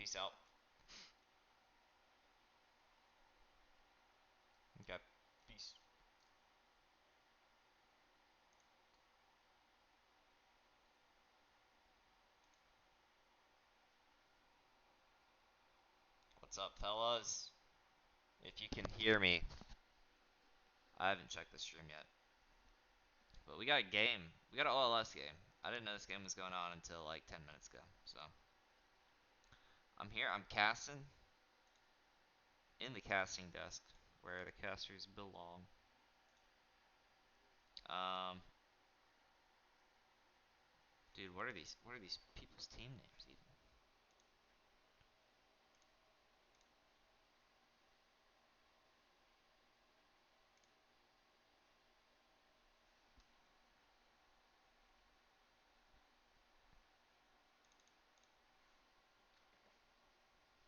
Peace out. Okay. Peace. What's up, fellas? If you can hear me, I haven't checked the stream yet. But we got a game. We got an OLS game. I didn't know this game was going on until like 10 minutes ago. So, I'm here. I'm casting in the casting desk where the casters belong. Um, dude, what are these? What are these people's team names even?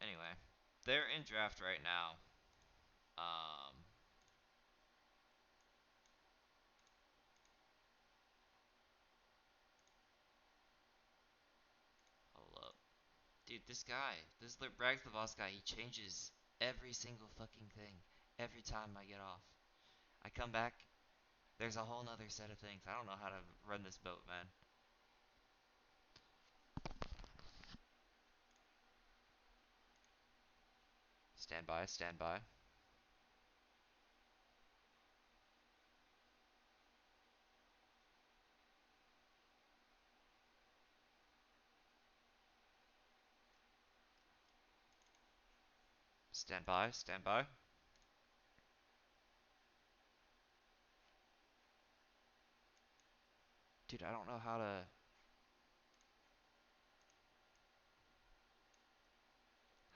Anyway, they're in draft right now. Um, hold up. Dude, this guy, this Brags the Boss guy, he changes every single fucking thing every time I get off. I come back, there's a whole nother set of things. I don't know how to run this boat, man. Stand by, stand by. Stand by, stand by. Dude, I don't know how to...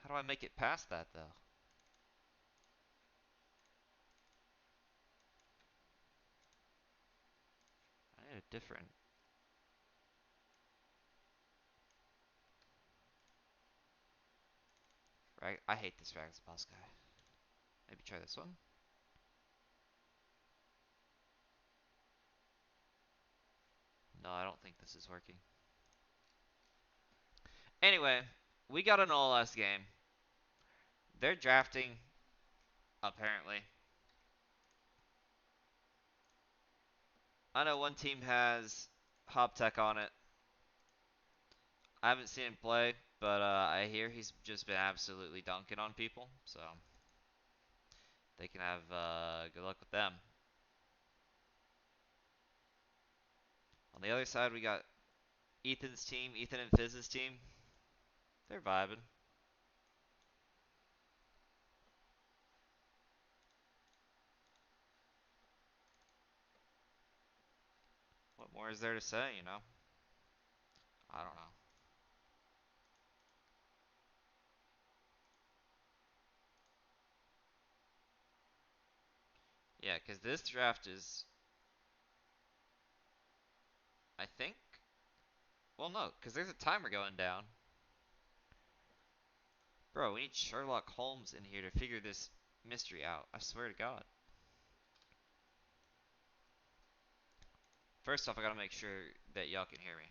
How do I make it past that, though? I need a different... Right? I hate this Brags the Boss guy. Maybe try this one? No, I don't think this is working. Anyway, we got an all last game. They're drafting, apparently. I know one team has Hop Tech on it. I haven't seen him play, but I hear he's just been absolutely dunking on people, so they can have good luck with them. On the other side, we got Ethan's team, Ethan and Fizz's team. They're vibing. What more is there to say, you know? I don't know. Yeah, because this draft is, I think, well, no, because there's a timer going down. Bro, we need Sherlock Holmes in here to figure this mystery out. I swear to God. First off, I gotta make sure that y'all can hear me.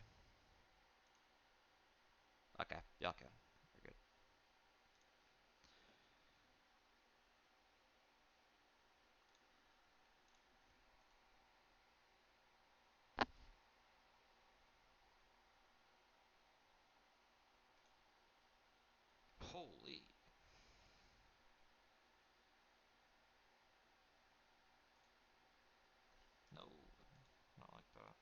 Okay, y'all can. We're good. Holy. No, not like that.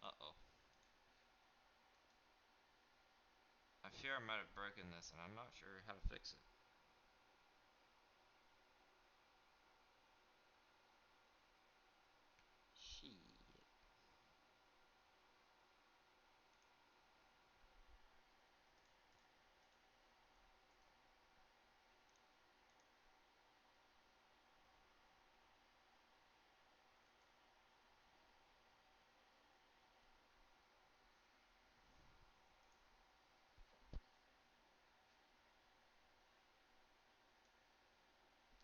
Uh-oh. I fear I might have broken this, and I'm not sure how to fix it. Shit.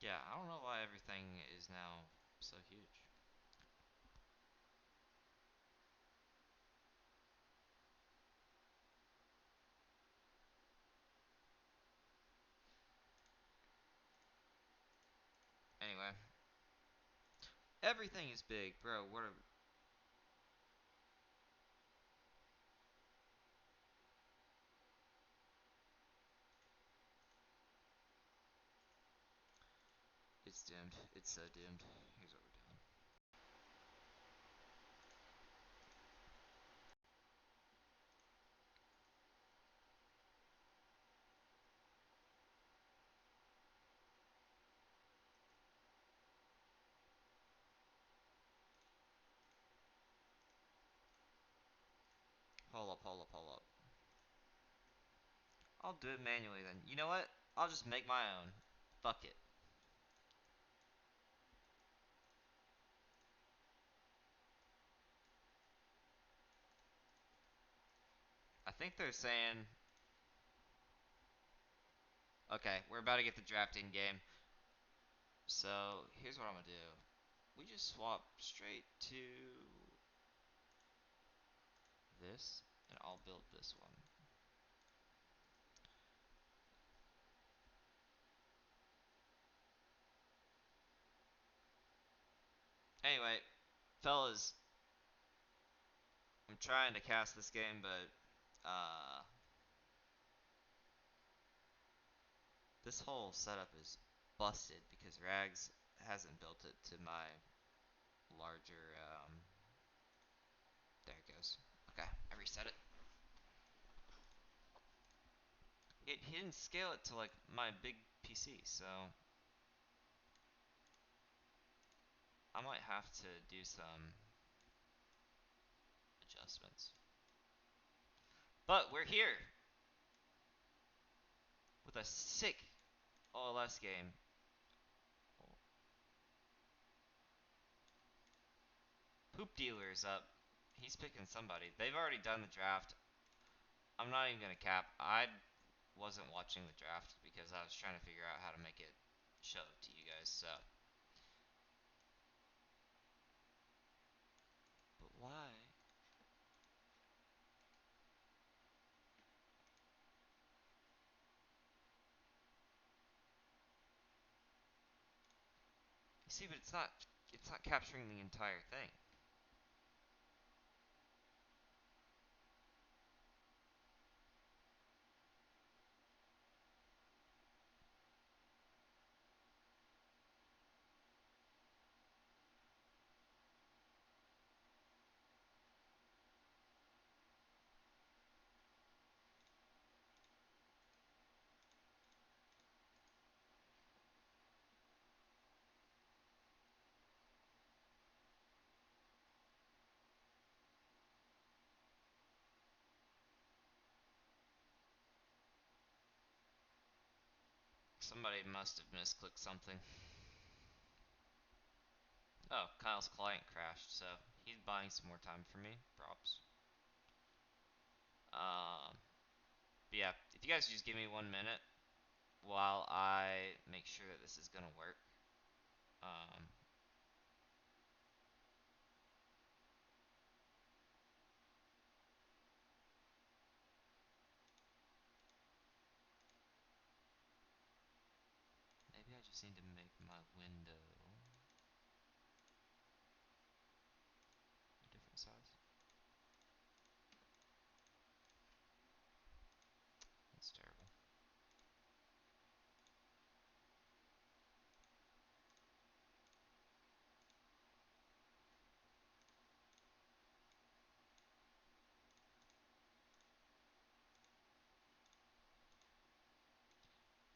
Yeah, I don't know why everything is now So huge. Anyway, everything is big, bro. What a It's doomed. It's so doomed. Here's what we're doing. Hold up, hold up, hold up. I'll do it manually then. You know what? I'll just make my own. Fuck it. I think they're saying. Okay, we're about to get the drafting game. So here's what I'm gonna do. We just swap straight to this, and I'll build this one. Anyway, fellas, I'm trying to cast this game, but this whole setup is busted because Rags hasn't built it to my larger. There it goes. Okay, I reset it. He didn't scale it to like my big PC, so I might have to do some adjustments. But we're here with a sick OLS game. Poop Dealer is up. He's picking somebody. They've already done the draft. I'm not even gonna cap. I wasn't watching the draft because I was trying to figure out how to make it show to you guys. So, but why? You see, but it's not. It's not capturing the entire thing. Somebody must have misclicked something. Oh, Kyle's client crashed, so he's buying some more time for me. Props. Um, but yeah, if you guys just give me 1 minute while I make sure that this is gonna work. Um, maybe I just need to make my window a different size. That's terrible.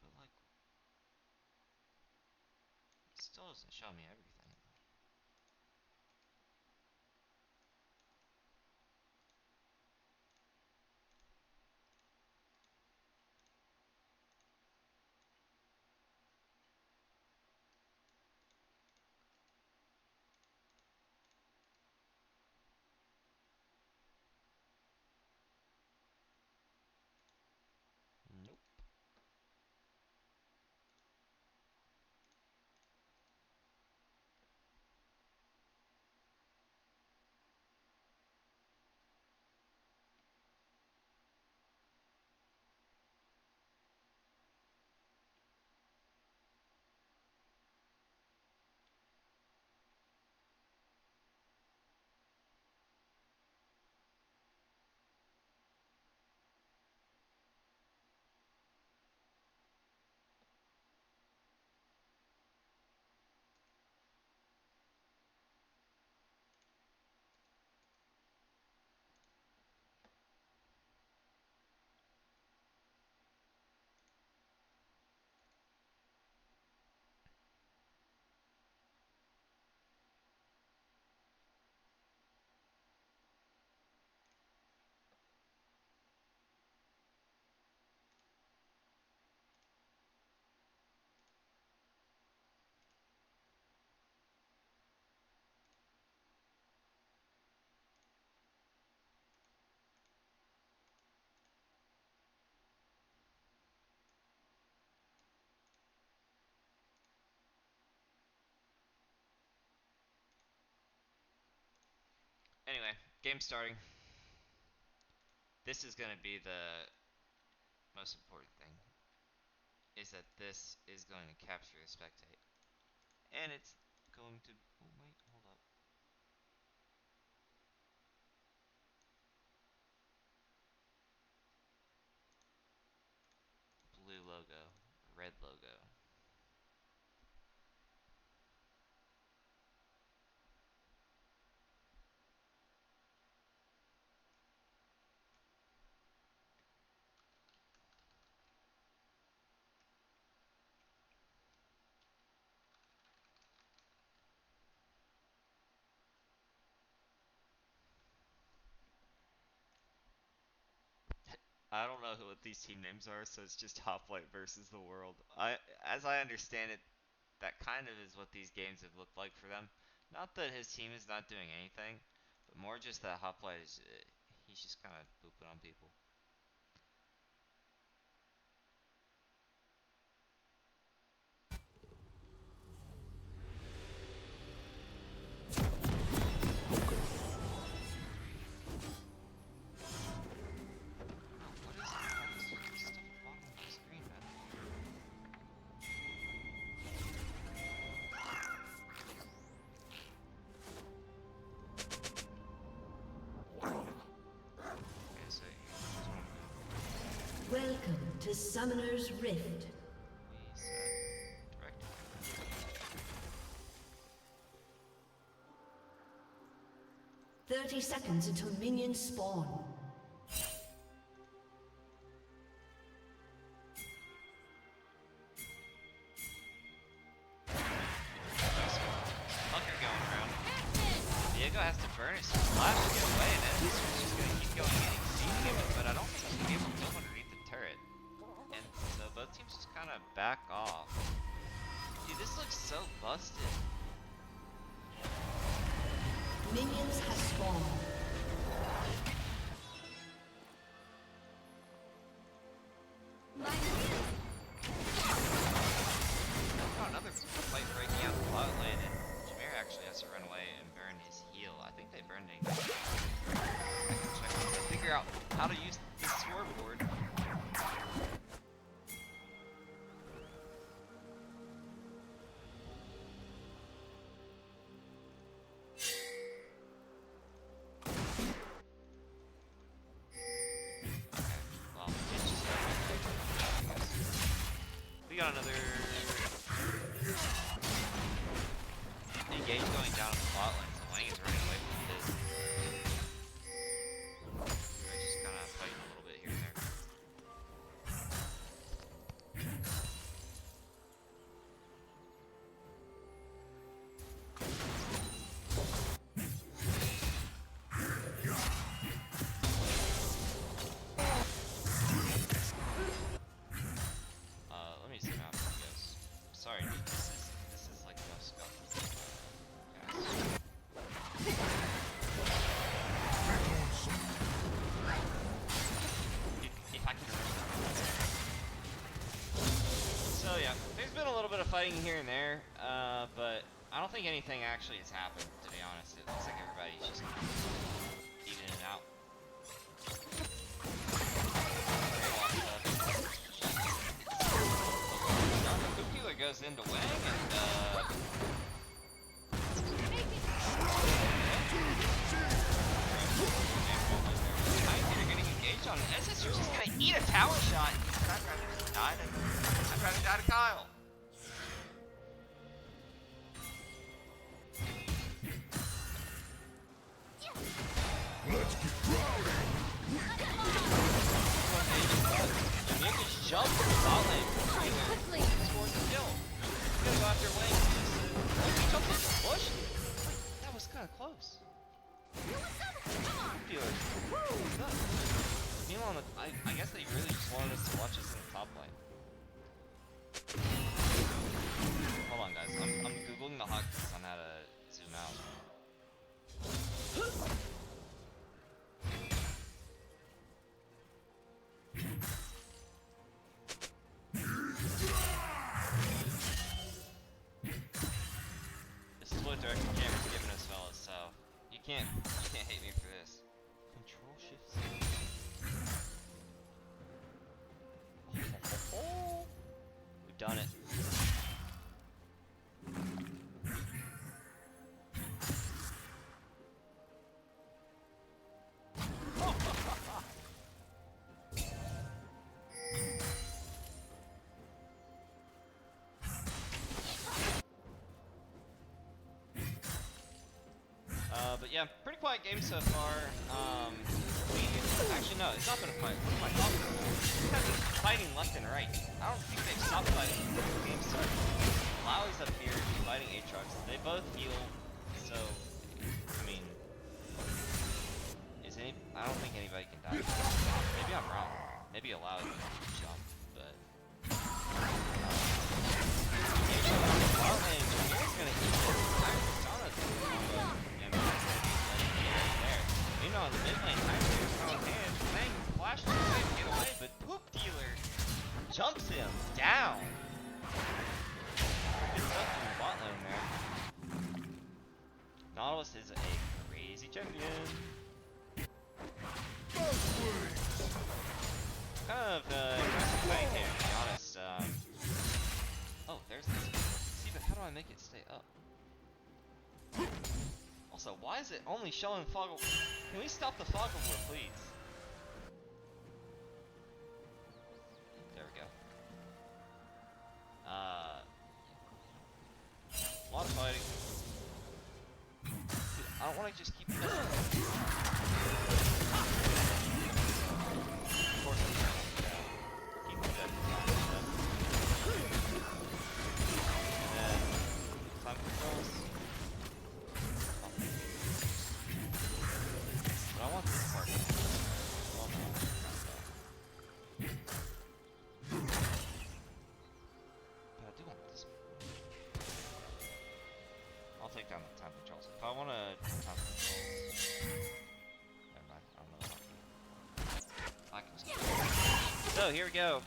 But like, it still doesn't show me everything. Nope. Anyway, game starting. This is gonna be the most important thing. Is that this is going to capture the spectate. And it's going to... Oh, wait, hold up. Blue logo, red logo. I don't know what these team names are, so it's just Hoplite versus the world. As I understand it, that kind of is what these games have looked like for them. Not that his team is not doing anything, but more just that Hoplite is, he's just kind of pooping on people. Welcome to Summoner's Rift. 30 seconds until minions spawn. Fucker going around. Diego has to burn his flash to get away, and then he's just gonna keep going and exceeding him, but I don't think he's gonna be able to go underneath the turret. And so both teams just kind of back off. Dude, this looks so busted. Minions have spawned. Another fight breaking out the bot lane, and Jameer actually has to run away and burn his heal. I think they burned it. I can check to figure out how to use this scoreboard. We got another engage going down in the bot lane, so Wang is running away from his. We're just kind of fighting a little bit here and there. Let me zoom out for you guys. Sorry, dude, this is like the most scuffed. If I can remember. So yeah, there's been a little bit of fighting here and there, but I don't think anything actually has happened, to be honest. It looks like everybody's just eating it out. Goes into Wang and you're getting engaged on SS, you're just gonna eat a tower shot. I'd rather die to Kyle. Let's get rowdy. You just jump to the bot lane. Scores the kill. You gotta go after Wang. You jump in the bush. Wait, that was kind of close. Dealer. Meanwhile, I guess they really just wanted us to watch us in the top lane. Hold on, guys. I'm googling the hotkeys on how to zoom out. This is what direction camera's giving us, fellas, so you You can't hate me for this. Control shift C. We've done it. But yeah, pretty quiet game so far. Actually no, it's not been a quiet. What am I talking about? These guys are fighting left and right. I don't think they've stopped fighting since the game started. Lowry's up here fighting Aatrox. They both heal, so I mean, I don't think anybody can die. Maybe I'm wrong. Maybe Lowry can jump, but Aatrox on the bot lane, he's gonna eat this. Sana's combo. Meanwhile, in the mid lane, Tiger's on hand. Fang flashes away to get away, but Poop Dealer jumps him down. Good stuff from the bot lane there. Nautilus is a crazy champion. Kind of impressive fight here, to be honest. Oh, there's this. See, but how do I make it stay up? Also, why is it only showing fog of war? Can we stop the fog of war, please? There we go. A lot of fighting. Dude, I don't want to just keep missing. Of course I'm trying to keep the dead stuff. And then, time controls. I want this part. Oh no. But I do want this. I'll take down the time controls. If I want to time controls. Never mind. I don't know. I can just. So here we go.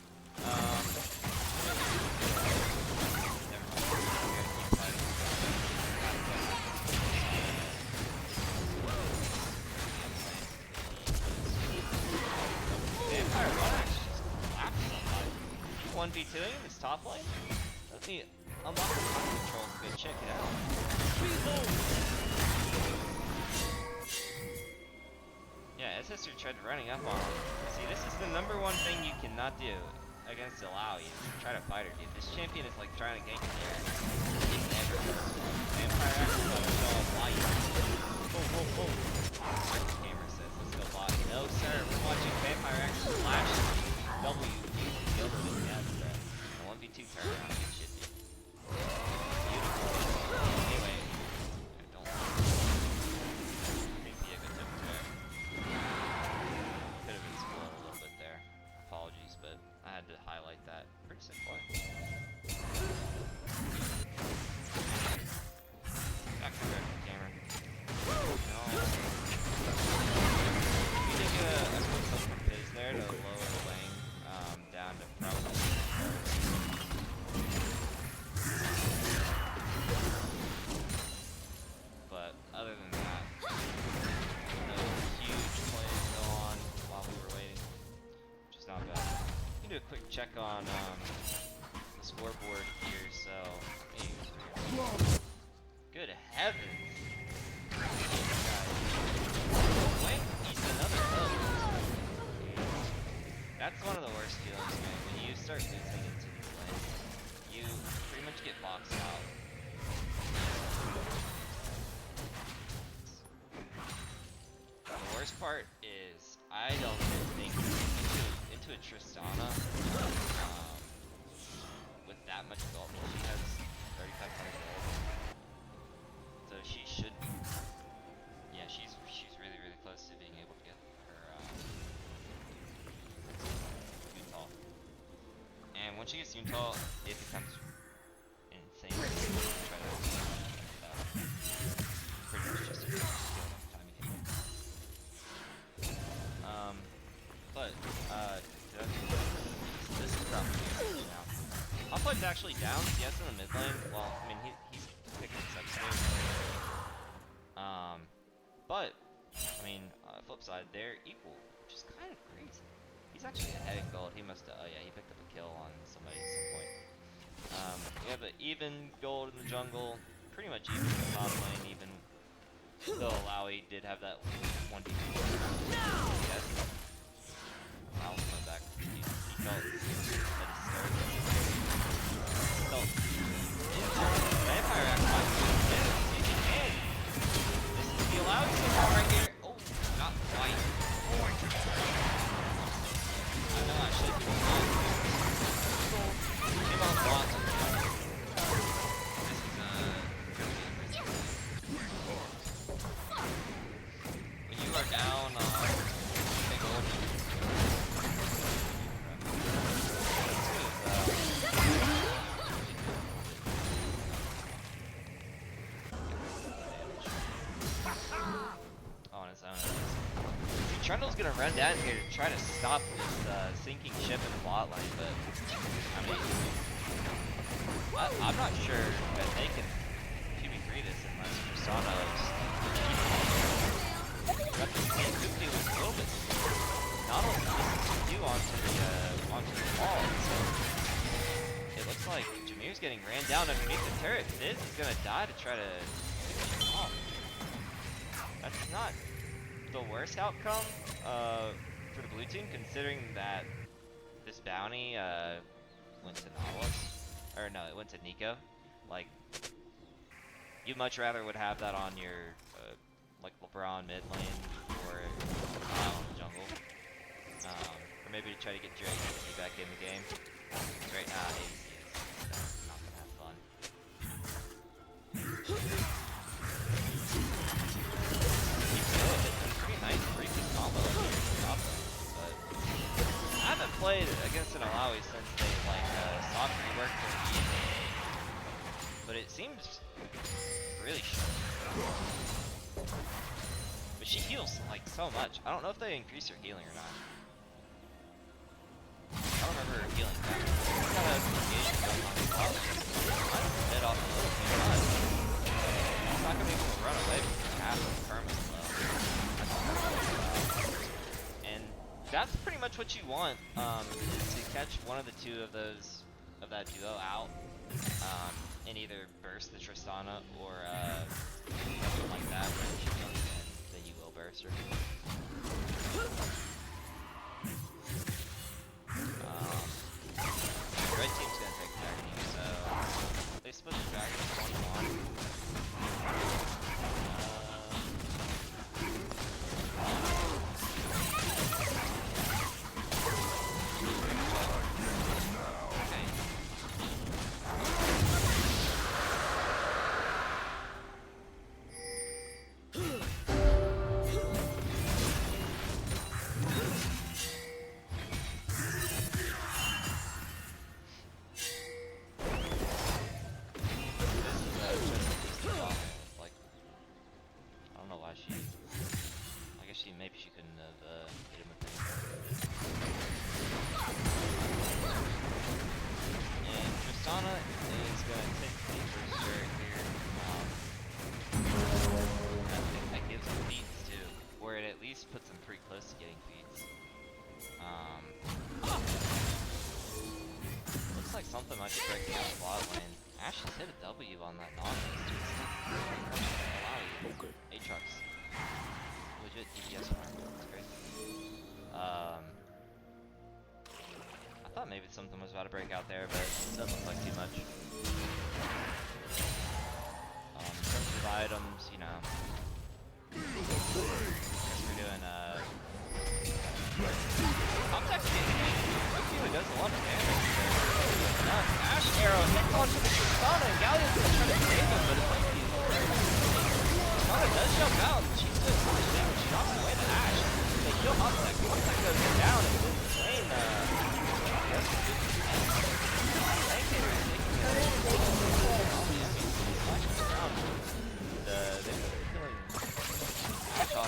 One v2ing this top lane. Let me unlock the time controls and go check it out. Yeah, SSR tried running up on him. See, this is the number one thing you cannot do against Illaoi is try to fight her, dude. This champion is like trying to gank in the air. It never goes. Vampire Axe is gonna show him light. Boom, boom, boom. Gamer says, let's go bot. No, sir, we're watching Vampire Axe flash W. A 1v2 turn around and shit, dude. Beautiful. Anyway, I don't think Diego took a turn. Could have been spoiled a little bit there. Apologies, but I had to highlight that. Pretty sick play. Back to the camera. No. We did get a quick hook from Fizz there to lower the lane. Down to probably but other than that, no huge plays go on while we were waiting, which is not bad. We can do a quick check on the scoreboard here, so good heavens. Wait, he's another hook. That's one of the worst feelings, man. When you start losing into these lanes, you pretty much get boxed out. The worst part is, I don't think into a Tristana with that much gold. Well, she has 3,500 gold, so she should. Yeah, she's really close to being able to get her. And once she gets Yuntal, it becomes insane. Try to pretty much just a skill time you hit. But this is probably now. Half-Life's actually down. Yes, in the mid lane. Well, I mean he's picking this up soon. But, I mean, flip side, they're equal, which is kind of crazy. He's actually ahead in gold. He must have, oh yeah, he picked up a kill on somebody at some point. We have an even gold in the jungle, pretty much even in the top lane, even though Alawi did have that 1v2. Yes. Al's coming back. He felt that his start. Vampire act might be in. This is the Alawi symbol right here. Oh, not quite. I know I should be came on block. This is when you are down big old on his own. Trundle's gonna run down here to try to stop this sinking ship in the bot lane, but I mean, I'm not sure that they can 2v3 this unless Tristano's got the same Cutie was a little bit not only do onto the wall, so it looks like Jameer's getting ran down underneath the turret. Fizz is gonna die to try to finish him off. That's not the worst outcome for the blue team, considering that this bounty went to Nautilus. Or no, it went to Nico. Like, you'd much rather would have that on your, like, LeBron mid lane, or on the jungle. Or maybe to try to get Drake back in the game. Because right now, he's not gonna have fun. Pretty nice freaking combo here, top lane, but I haven't played against an Alawi since they, like, soft reworked their E. But it seems really short. But she heals, like, so much. I don't know if they increase her healing or not. I don't remember her healing back. She's got a engagement going on the top lane. I might head off a little bit, but she's not gonna be able to run away because half of the perma's low. And that's pretty much what you want, is to catch one of the two of those, of that duo out, and either burst the Tristana or something like that. When she comes in, then you will burst her. The red team's gonna take Dragon, so they split the Dragon 1-1. Maybe she couldn't have hit him with anything. And Tristana is going to take the first turret here. I think that gives him beats too, or it at least puts him pretty close to getting beats. Looks like something might be breaking out the bot lane. Ash just hit a W on that Nautilus too. Okay. Aatrox. Legit DPS farm. That's crazy. I thought maybe something was about to break out there, but it doesn't look like too much. In terms of items, you know, I guess we're doing context damage. Really does a lot of damage. Ash arrow hits onto the Tristana, and Galleon's gonna try to save him, but it's like Tristana does jump out, and she's doing so much damage. She knocks away the Ash. They kill Hoptech. Hoptech goes down, and then the lane, so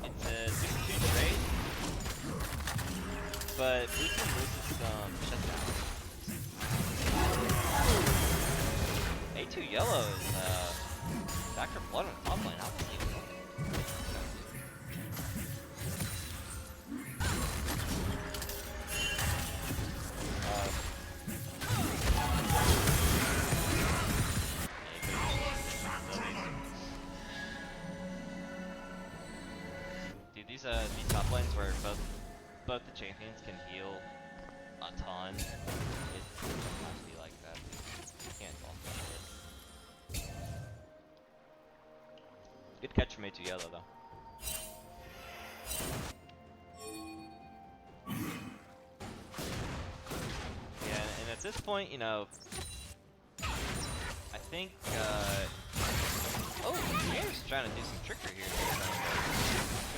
it's a 2-2 trade, but blue team loses some shutdown. 2 yellow is Dr. Blood on top lane. I'll see what dude, these top lanes where both the champions can heal a ton. It has to be like that. You can't fall for it. Good catch from A2 yellow though. Yeah, and at this point, you know, I think oh, James trying to do some trickery here.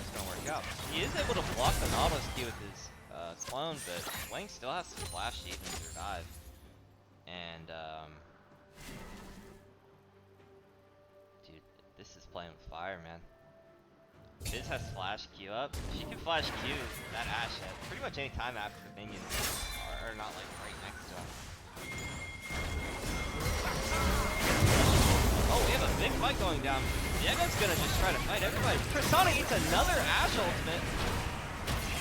It's gonna work out. He is able to block the Nautilus key with his clone, but Wang still has to flash to even survive. And dude, this is playing with fire, man. Biz has flash Q up. She can flash Q that Ashe at pretty much any time after the minions are not like right next to him. Oh, we have a big fight going down. Diego's gonna just try to fight everybody. Persona eats another Ashe ultimate.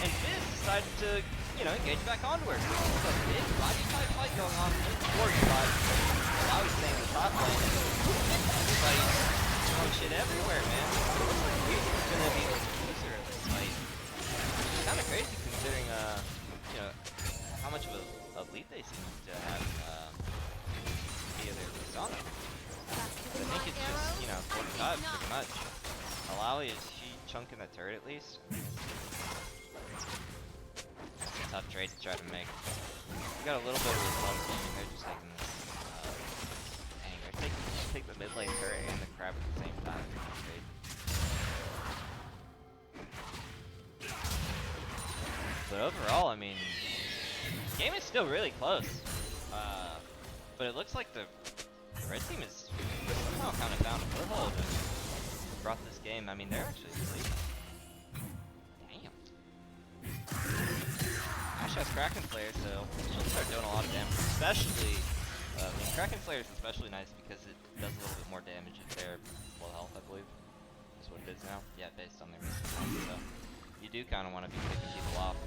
And Biz decided to, you know, engage back onto her. This is a big body fight going on in the fourth spot. Now he's staying in the top lane. Everybody's throwing shit everywhere, man. It looks like Weezy's gonna be the loser of this fight. It's kinda crazy considering, you know, how much of a lead they seem to have via their persona. I think it's just, you know, 45 pretty much. Alawi, is she chunking the turret at least? That's a tough trade to try to make. We got a little bit of result gaming. They're just taking this. Dang, they're take the mid lane turret and the crab at the same time. Trade. But overall, I mean, the game is still really close. But it looks like the red team is somehow kind of found a foothold and brought this game. I mean, they're actually leading. Damn. Ashe has Kraken Slayer, so she'll start doing a lot of damage. Especially, I mean, Kraken Slayer is especially nice because it does a little bit more damage if they're full health, I believe. Is what it is now. Yeah, based on their recent health. So you do kind of want to be picking people off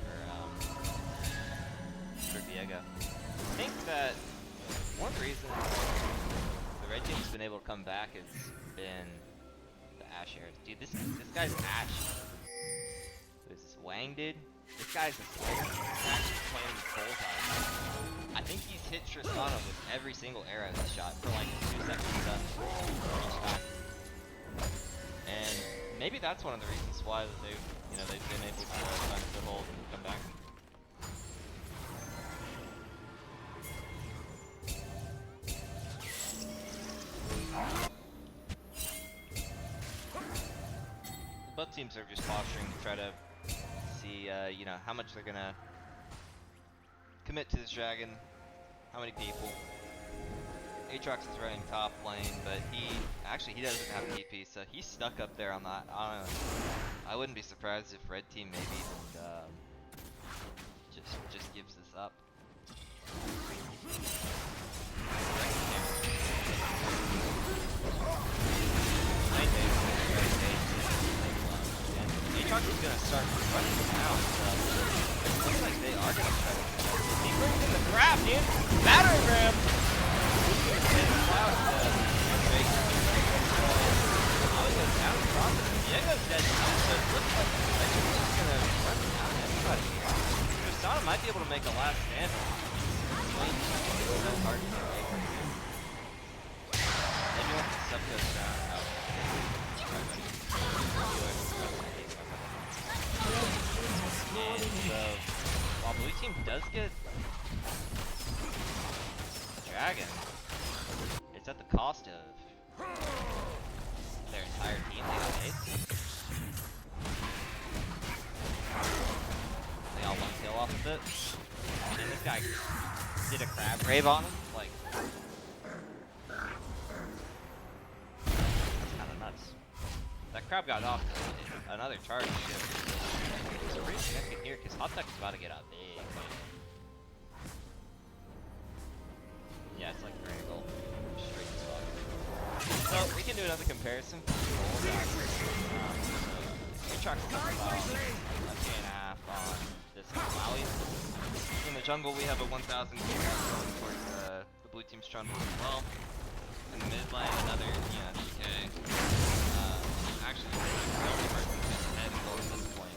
for Diego. I think that one of the reasons the red team's been able to come back has been the Ashe era. Dude, this guy's Ashe. Who's this Wang dude? This guy's a sniper. He's actually playing the bullseye. I think he's hit Tristana with every single arrow he's shot for like 2 seconds each time. And maybe that's one of the reasons why they've been able to find a foothold and come back. Both teams are just posturing to try to see, you know, how much they're gonna commit to this dragon, how many people. Aatrox is running top lane, but he doesn't have TP, so he's stuck up there on that island. I wouldn't be surprised if red team maybe even just gives this up. Aatrox is gonna start running down, so it looks like they are gonna try to. He brings in the grab, dude! Battering ram! Diego's dead too, so it looks like the Legends just gonna run down everybody here. Tristana might be able to make a last stand. It's so hard to make. Maybe once the stuff goes down. And so, while blue team does get a dragon, it's at the cost of their entire team. They got mates. They all one kill off of it. And then this guy did a crab rave on him. Like, that's kind of nuts. That crab got off to another charge shift. It's pretty significant here because Hot Tech is about to get a big win. Yeah, it's like 3 gold. Straight as fuck. So we can do another comparison. Aatrox is about a K&a-half on this Malawi. In the jungle, we have a 1,000 going towards the blue team's jungle as well. In the mid lane, another DK. Actually, the only person who gets ahead and gold at this point.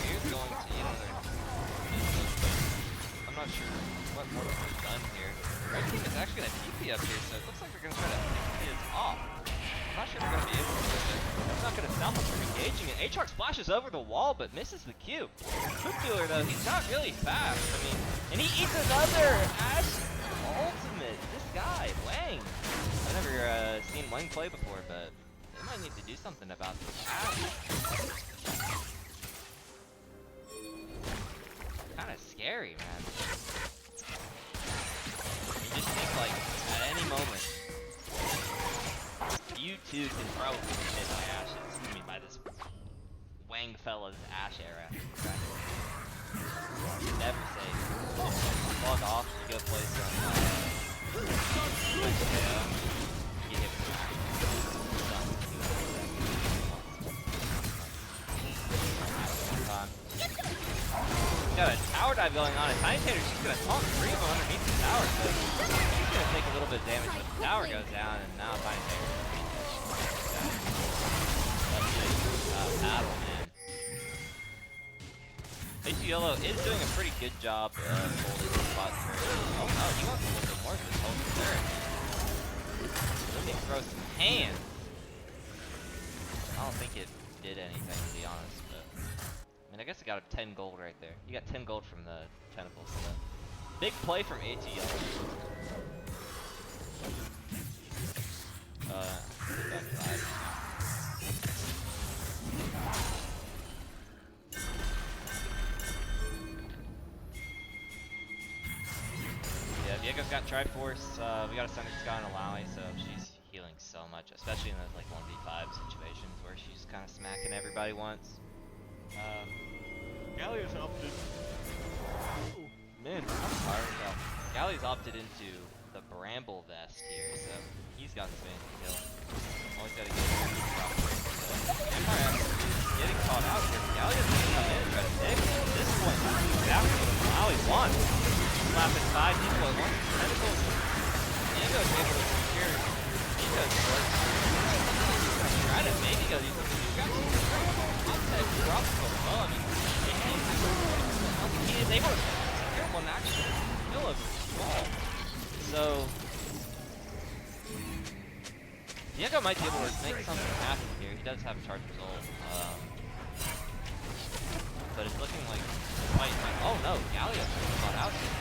Here's going to either. I'm not sure what more can be done here. Red team is actually going to TP up here, so it looks like they're going to try to pick his off. I'm not sure they're going to be able to do it. That's not going to stop them from engaging it. Aatrox flashes over the wall, but misses the Q. Quick Dealer, though, he's not really fast. I mean, and he eats another Ash ultimate. This guy, Wang. I've never seen Wang play before, but they might need to do something about this Ash. Kind of scary, man. You just think, like, at any moment, you too can probably be hit by Ashes. I mean, by this Wang fella's Ash era. Never safe. Log off, you go play some, you hit with got a tower dive going on, and Tiny Tater's just gonna taunt 3 of them underneath the tower, so he's gonna take a little bit of damage, but the tower goes down, and now Tiny Tater's battle, man. ACLO is doing a pretty good job holding the spot for oh no, he wants a little bit more than this whole third. Let me throw some hands. I don't think it did anything, to be honest, but I mean, I guess it got a 10 gold right there. You got 10 gold from the tentacles, so big play from ATL. Yeah, Diego's got Triforce. We got a Thunder Sky on Alawi, so she's healing so much, especially in those like 1v5 situations where she's kind of smacking everybody once. Gallia's opted. Oh, man, I'm tired though. Gallia's opted into the Bramble Vest here, so he's got the fancy kill. Always gotta get Empire is getting caught out here. Gallia's gonna come in and try to take him. At this point, this is exactly what Malawi wants. Slapping 5 people at once. Tentacles. Diego's able to secure Diego's force. He's gonna try to maybe go do something. He's got some Optech drops so well. I mean, he is able to secure one actual kill of wall. So Diego might be able to make something happen here. He does have a charge result. But it's looking like might oh no, Gallia got out here.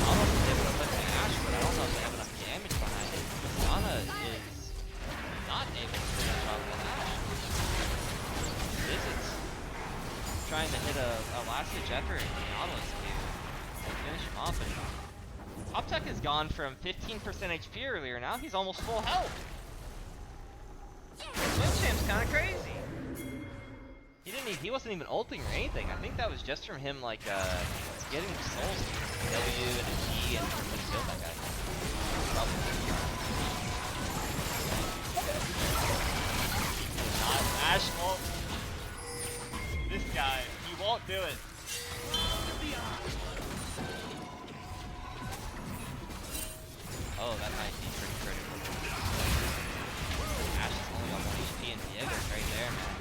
I don't know if he's able to put the Ash, but I don't know if they have enough damage behind it. Sana is not able to finish off the Ash. Visits trying to hit a last ditch effort in the Nautilus here and finish him off, and Optech has gone from 15% HP earlier, now he's almost full health. Swim Champ's kinda crazy. He wasn't even ulting or anything. I think that was just from him like getting the souls W and a E and when he killed that guy. Probably. Not Ash ult. This guy, he won't do it. Oh, that might be pretty critical. Ash is only on 1 HP and Diego's right there, man.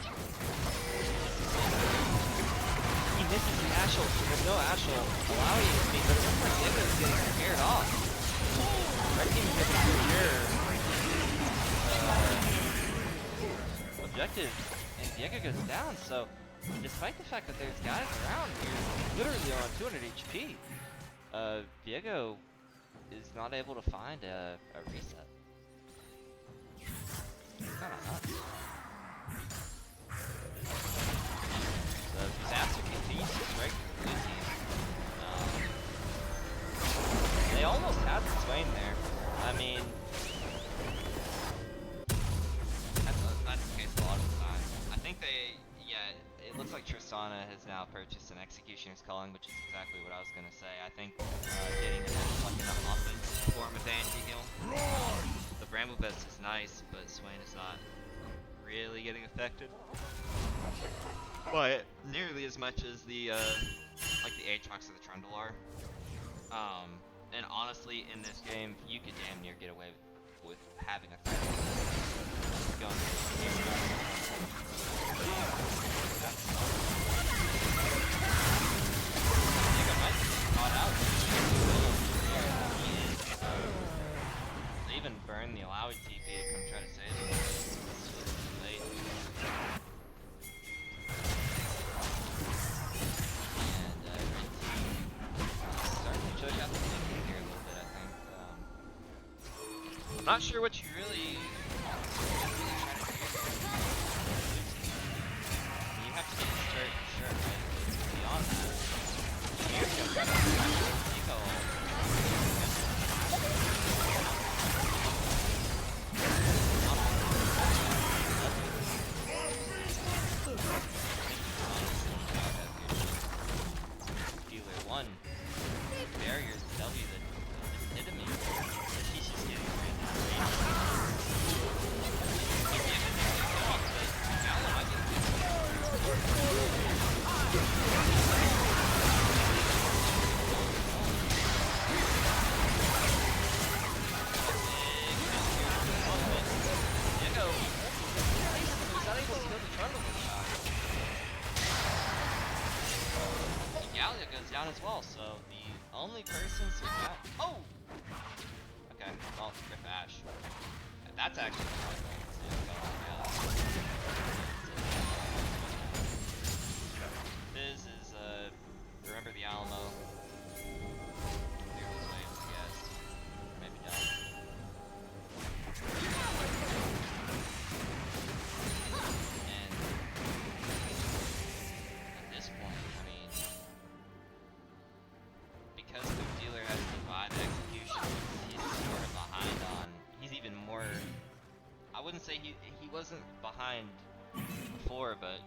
He misses the Ashel. There's no Ashel allowing it to be, but it looks like Diego's getting scared off. Red team is able to secure objective, and Diego goes down, so despite the fact that there's guys around here literally on 200 HP, Diego is not able to find a reset. It's kinda nuts. So disaster continues to strike the blue team. They almost had the Swain there. I mean, that's the case a lot of the time. I think it looks like Tristana has now purchased an execution is calling, which is exactly what I was gonna say. I think getting like an offensive form of anti-heal. The Bramble Vest is nice, but Swain is not really getting affected by it nearly as much as the like the Aatrox or the Trundle are. And honestly, in this game, you could damn near get away with having a threat. Going I think I might be caught out. They even burn the allowed TP to come try to save him. It's just too late. And red team starting to choke out the thinking here a little bit, I think. I'm not sure what you really trying to do. You have to get this turret for sure, right? Beyond that, here comes Eco. Dealer 1. Barriers to W the epitome that he's just getting right now. Gallia goes down as well, so the only person survived. Oh! Okay, well, rip Ash. That's actually Fizz is, remember the Alamo. Clear those waves, I guess. Maybe don't. And at this point, I mean, because the dealer has divide execution, he's sort of behind on. He's even more. I wouldn't say he wasn't behind before, but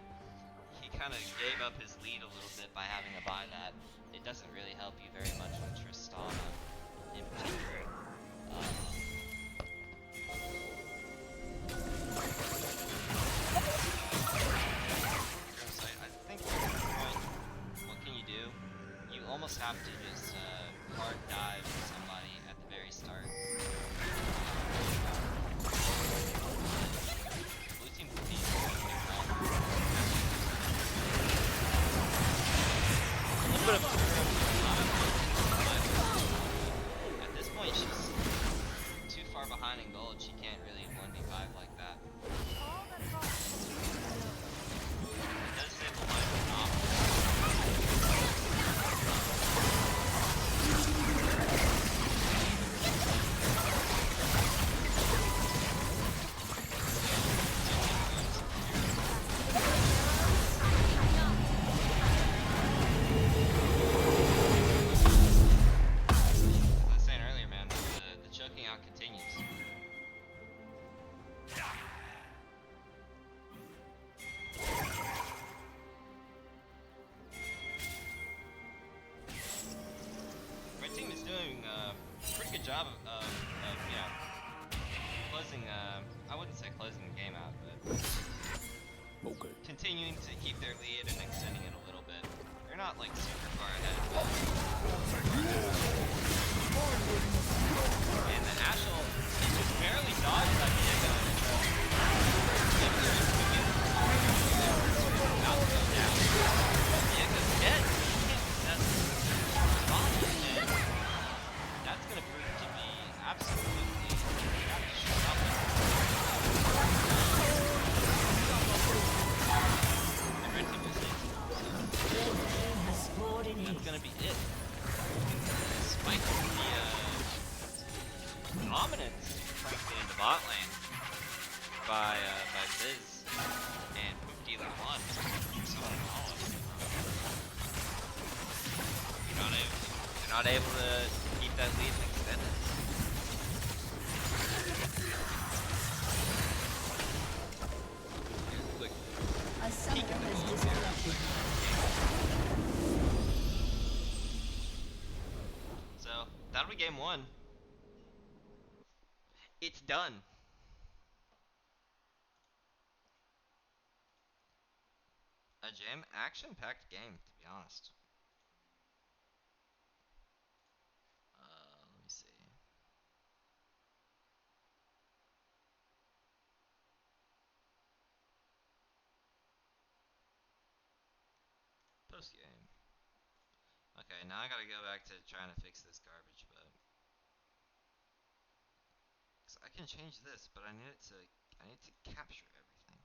he kind of gave up his lead a little bit by having a buy that. It doesn't really help you very much with Tristana in particular. I think at this point, what can you do? You almost have to just hard dive somebody at the very start. Blue team Cuties is doing well. A little bit of but at this point she's too far behind in gold. She can't really 1v5 like that. It does save the life of Novel. Job of you know, closing, I wouldn't say closing the game out, but continuing to keep their lead and extending it a little bit. They're not like super far ahead, but and the Ashel just barely dodged that Diego about to go down. Diego's dead. He can't possess the body, and that's gonna prove to be absolutely that's gonna be it. Despite the dominance, frankly, in the bot lane by Fizz and Poop Dealer 1. You're not able to keep that lead and extend it. Here's a quick peek at the gold here. That'll be game one. It's done. A jam action-packed game, to be honest. Let me see. Post game. Okay, now I gotta go back to trying to fix this garbage, but 'cause I can change this, but I need to capture everything.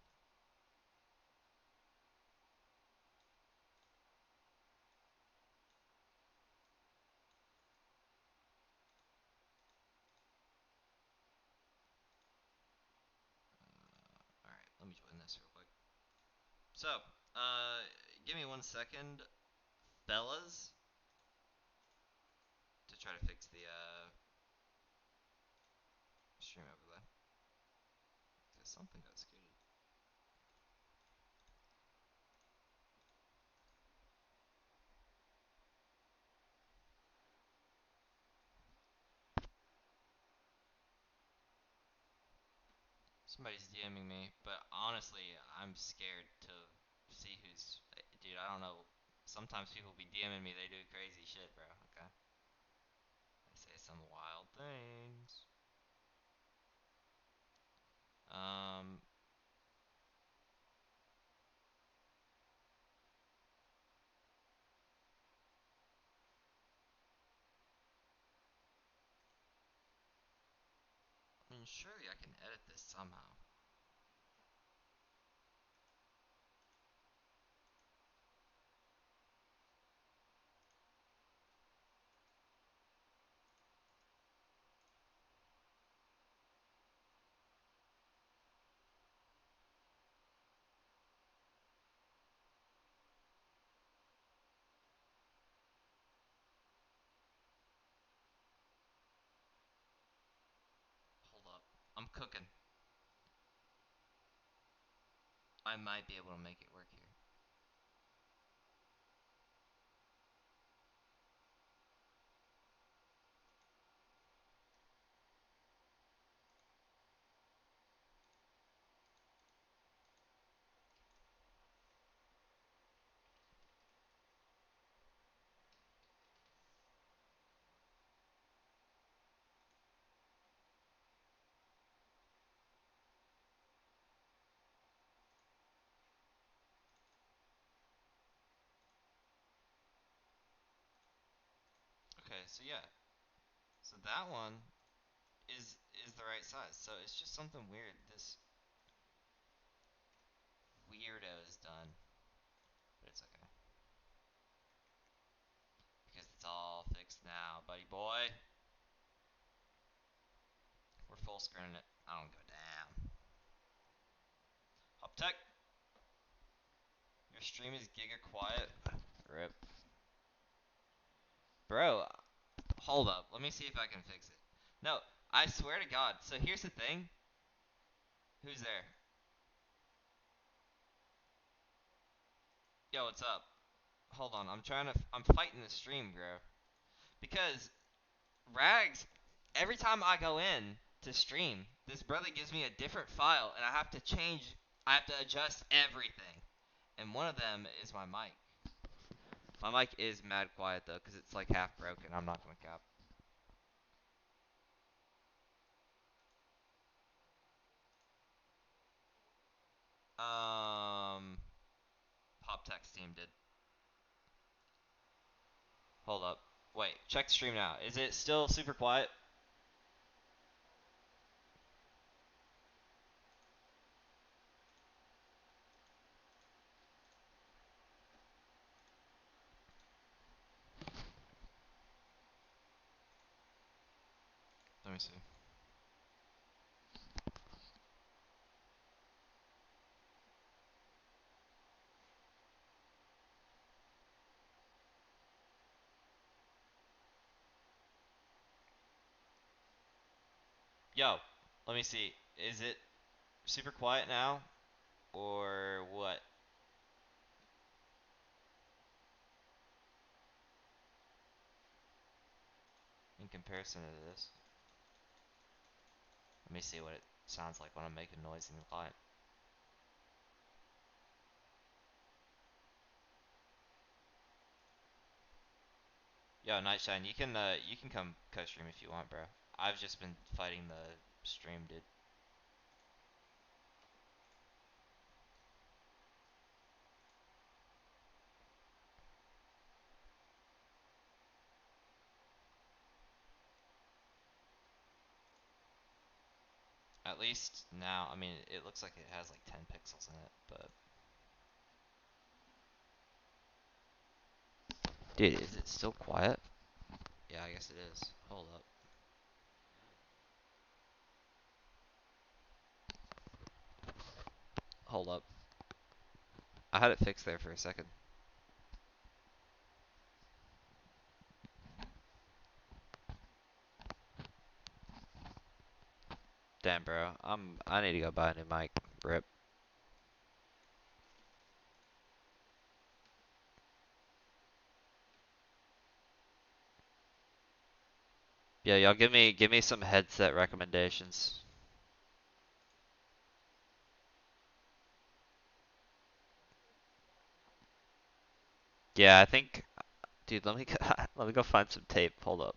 All right, let me join this real quick. So, give me 1 second, fellas, to try to fix the stream overlay. Cause something got scooted. Somebody's DMing me, but honestly, I'm scared to see who's. Dude, I don't know. Sometimes people be DMing me, they do crazy shit, bro. Okay. They say some wild things. Um, I mean, surely I can edit this somehow. Hold up. I'm cooking. I might be able to make it work here. Okay, so yeah. So that one is the right size. So it's just something weird. This weirdo is done. But it's okay. Because it's all fixed now, buddy boy. We're full screening it. I don't go down. Hop tech. Your stream is giga quiet. Rip. Bro, hold up. Let me see if I can fix it. No, I swear to God. So here's the thing. Who's there? Yo, what's up? Hold on. I'm fighting the stream, bro. Because Rags, every time I go in to stream, this brother gives me a different file, and I have to adjust everything. And one of them is my mic. My mic is mad quiet though, because it's like half broken. I'm not gonna cap. Um, Pop Text team did. Hold up. Wait, check the stream now. Is it still super quiet? Let me see. Yo, let me see. Is it super quiet now? Or what? in comparison to this. Let me see what it sounds like when I'm making noise in the client. Yo, Nightshine, you can come co-stream if you want, bro. I've just been fighting the stream, dude. At least now, I mean, it looks like it has like 10 pixels in it, but... Dude, is it still quiet? Yeah, I guess it is. Hold up. Hold up. I had it fixed there for a second. Damn, bro. I need to go buy a new mic. Rip. Yeah, y'all give me some headset recommendations. Yeah, I think, dude, let me go, let me go find some tape. Hold up.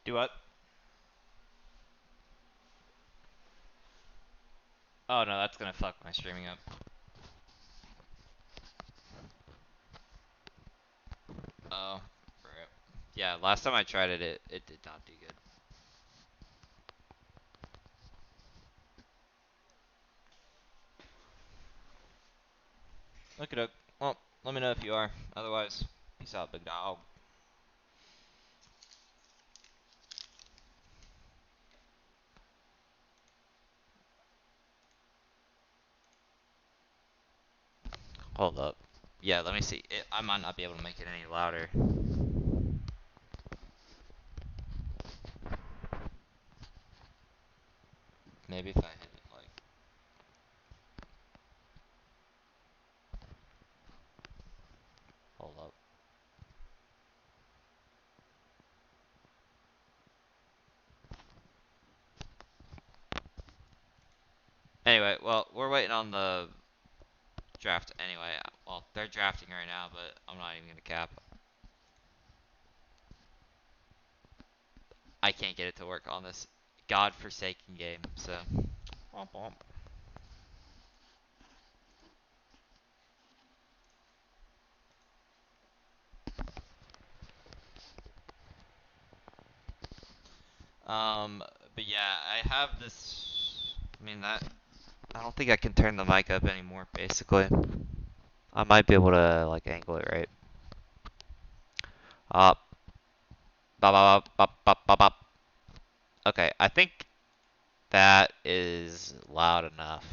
Do what? Oh no, that's gonna fuck my streaming up. Oh, rip. Yeah, last time I tried it, it did not do good. Look it up. Well, let me know if you are. Otherwise, peace out, big dog. Hold up. Yeah, let me see. I might not be able to make it any louder. Maybe if I hit it like... Hold up. Anyway, well, we're waiting on the draft anyway. Well, they're drafting right now, but I'm not even gonna cap. I can't get it to work on this godforsaken game, so... Womp womp. But yeah, I have this... I mean, that... I don't think I can turn the mic up anymore, basically. I might be able to, like, angle it right. Up. Bop, bop, bop, bop, bop, bop. Okay, I think that is loud enough.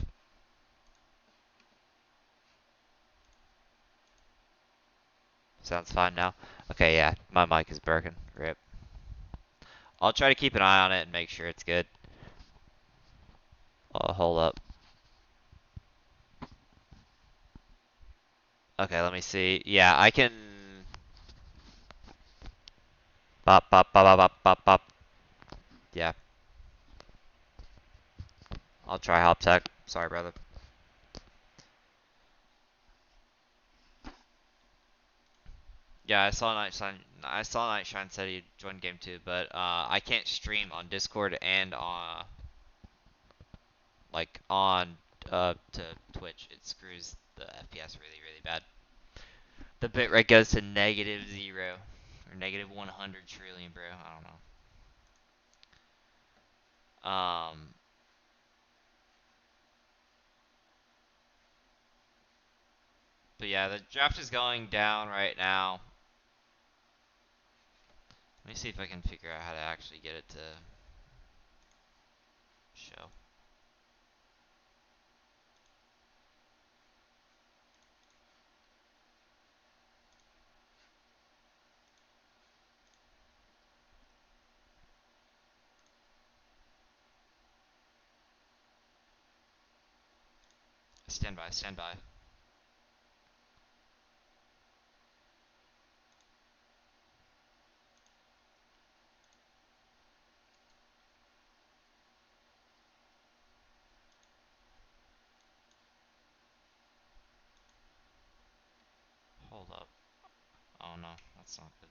Sounds fine now. Okay, yeah, my mic is broken. Rip. I'll try to keep an eye on it and make sure it's good. Hold up. Okay, let me see. Yeah, I can. Bop, bop, bop, bop, bop, bop, bop. Yeah. I'll try Hop Tech. Sorry, brother. Yeah, I saw Nightshine. I saw Nightshine said he joined game 2, but I can't stream on Discord and on to Twitch. It screws the FPS really, really bad. The bitrate goes to -0 or -100 trillion, bro. I don't know. But yeah, the draft is going down right now. Let me see if I can figure out how to actually get it to show. Stand by, stand by. Hold up. Oh no, that's not good.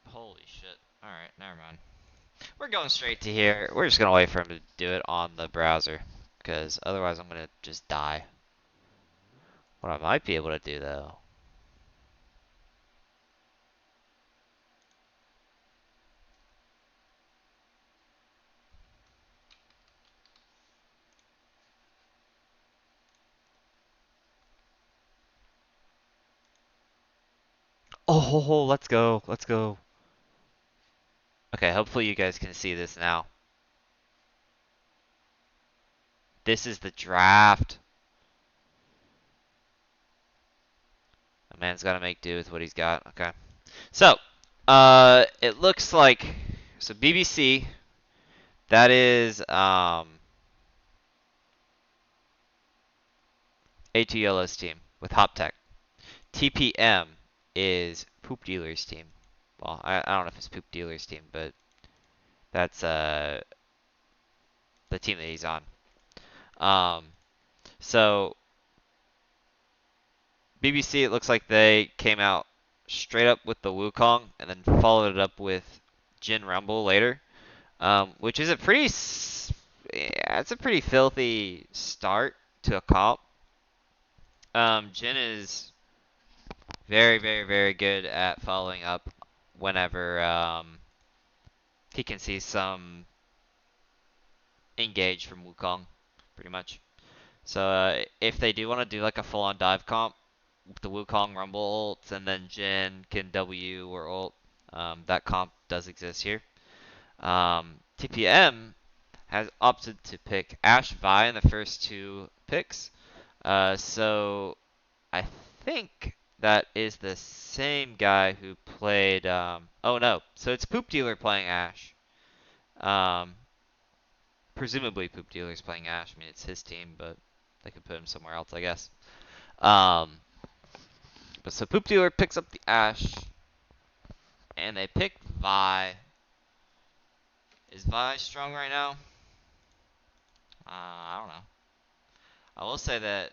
Holy shit. Alright, never mind. We're going straight to here. We're just gonna wait for him to do it on the browser. Because otherwise I'm gonna just die. What I might be able to do though. Oh, let's go. Let's go. Okay, hopefully you guys can see this now. This is the draft. A man's gotta make do with what he's got. Okay. So, it looks like, so BBC, that is, ATL's team with Hoptech. TPM is Poop Dealer's team. Well, I don't know if it's Poop Dealer's team, but that's, the team that he's on. So, BBC, it looks like they came out straight up with the Wukong and then followed it up with Jin Rumble later, which is a pretty, yeah, it's a pretty filthy start to a comp. Jin is very, very, very good at following up whenever he can see some engage from Wukong, pretty much. So if they do want to do like a full-on dive comp, the Wukong Rumble ults and then Jin can W or ult, that comp does exist here. TPM has opted to pick Ashe Vi in the first 2 picks. So I think that is the same guy who played. Oh no, so it's Poop Dealer playing Ashe. Um, Presumably Poop Dealer's playing Ashe. I mean, it's his team, but they could put him somewhere else, I guess. But so Poop Dealer picks up the Ashe, and they pick Vi. Is Vi strong right now? I don't know. I will say that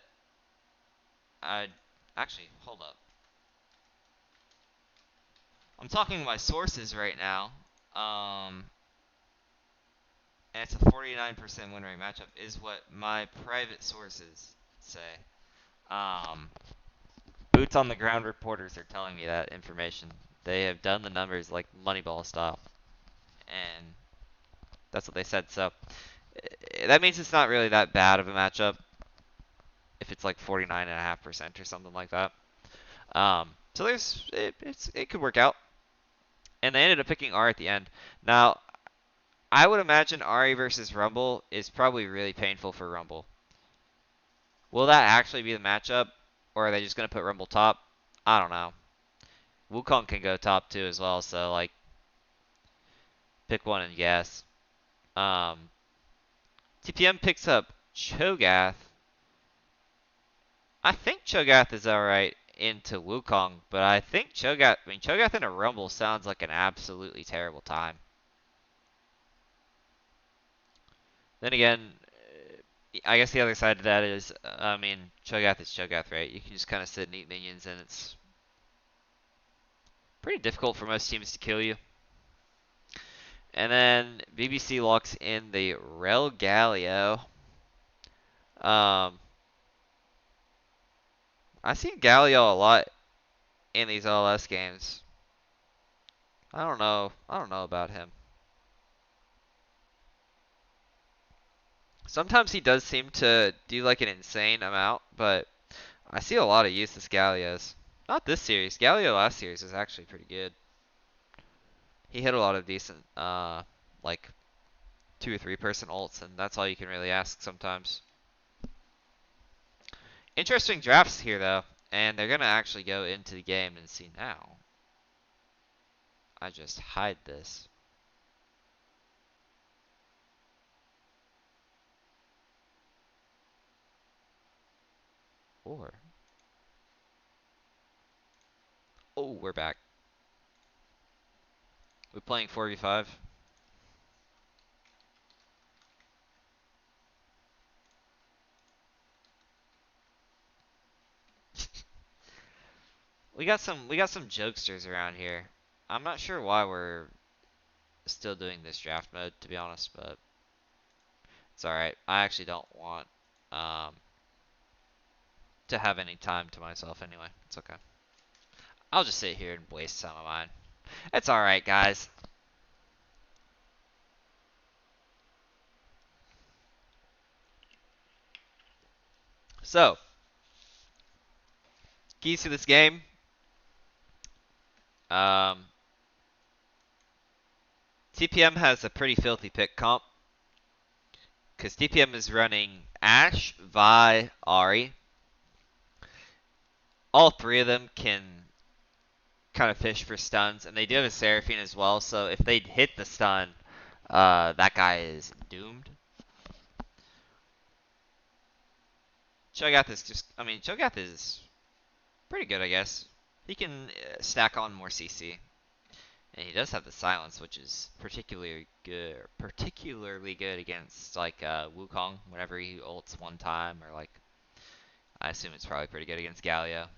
I actually hold up. I'm talking to my sources right now. And it's a 49% win rate matchup, is what my private sources say. Boots on the ground reporters are telling me that information. They have done the numbers like Moneyball style, and that's what they said. So that means it's not really that bad of a matchup. if it's like 49.5% or something like that. So it could work out. And they ended up picking R at the end. Now, I would imagine Ari versus Rumble is probably really painful for Rumble. Will that actually be the matchup? Or are they just going to put Rumble top? I don't know. Wukong can go top too as well, so like pick one and guess. Um, TPM picks up Cho'Gath. I think Cho'Gath is alright into Wukong, but I think Cho'Gath in a Rumble sounds like an absolutely terrible time. Then again, I guess the other side of that is, I mean, Cho'Gath is Cho'Gath, right? You can just kind of sit and eat minions, and it's pretty difficult for most teams to kill you. And then BBC locks in the Galio. I've seen Galio a lot in these LS games. I don't know. I don't know about him. Sometimes he does seem to do like an insane amount, but I see a lot of use as Gallios. Not this series. Galio last series is actually pretty good. He hit a lot of decent, like 2 or 3 person ults, and that's all you can really ask sometimes. Interesting drafts here though, and they're gonna actually go into the game and see now. I just hide this. Or oh, we're back. We're playing 4v5. We got some jokesters around here. I'm not sure why we're still doing this draft mode, to be honest, but it's alright. I actually don't want um, to have any time to myself anyway. It's okay. I'll just sit here and waste some of mine. It's alright, guys. So, keys to this game. Um, TPM has a pretty filthy pick comp. Because TPM is running Ashe, Vi, Ahri. All 3 of them can kind of fish for stuns, and they do have a Seraphine as well, so if they hit the stun, that guy is doomed. Cho'Gath is pretty good, I guess. He can stack on more CC. And he does have the silence, which is particularly good against like Wukong whenever he ults one time, or like I assume it's probably pretty good against Galio.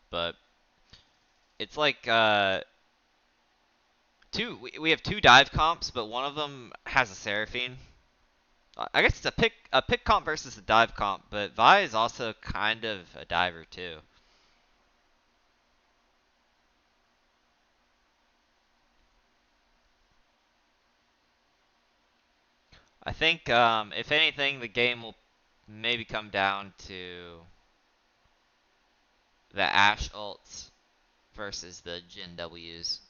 But it's like we have 2 dive comps, but one of them has a Seraphine. I guess it's a pick comp versus a dive comp, but Vi is also kind of a diver too. I think if anything, the game will maybe come down to the Ashe ults versus the Jin Ws,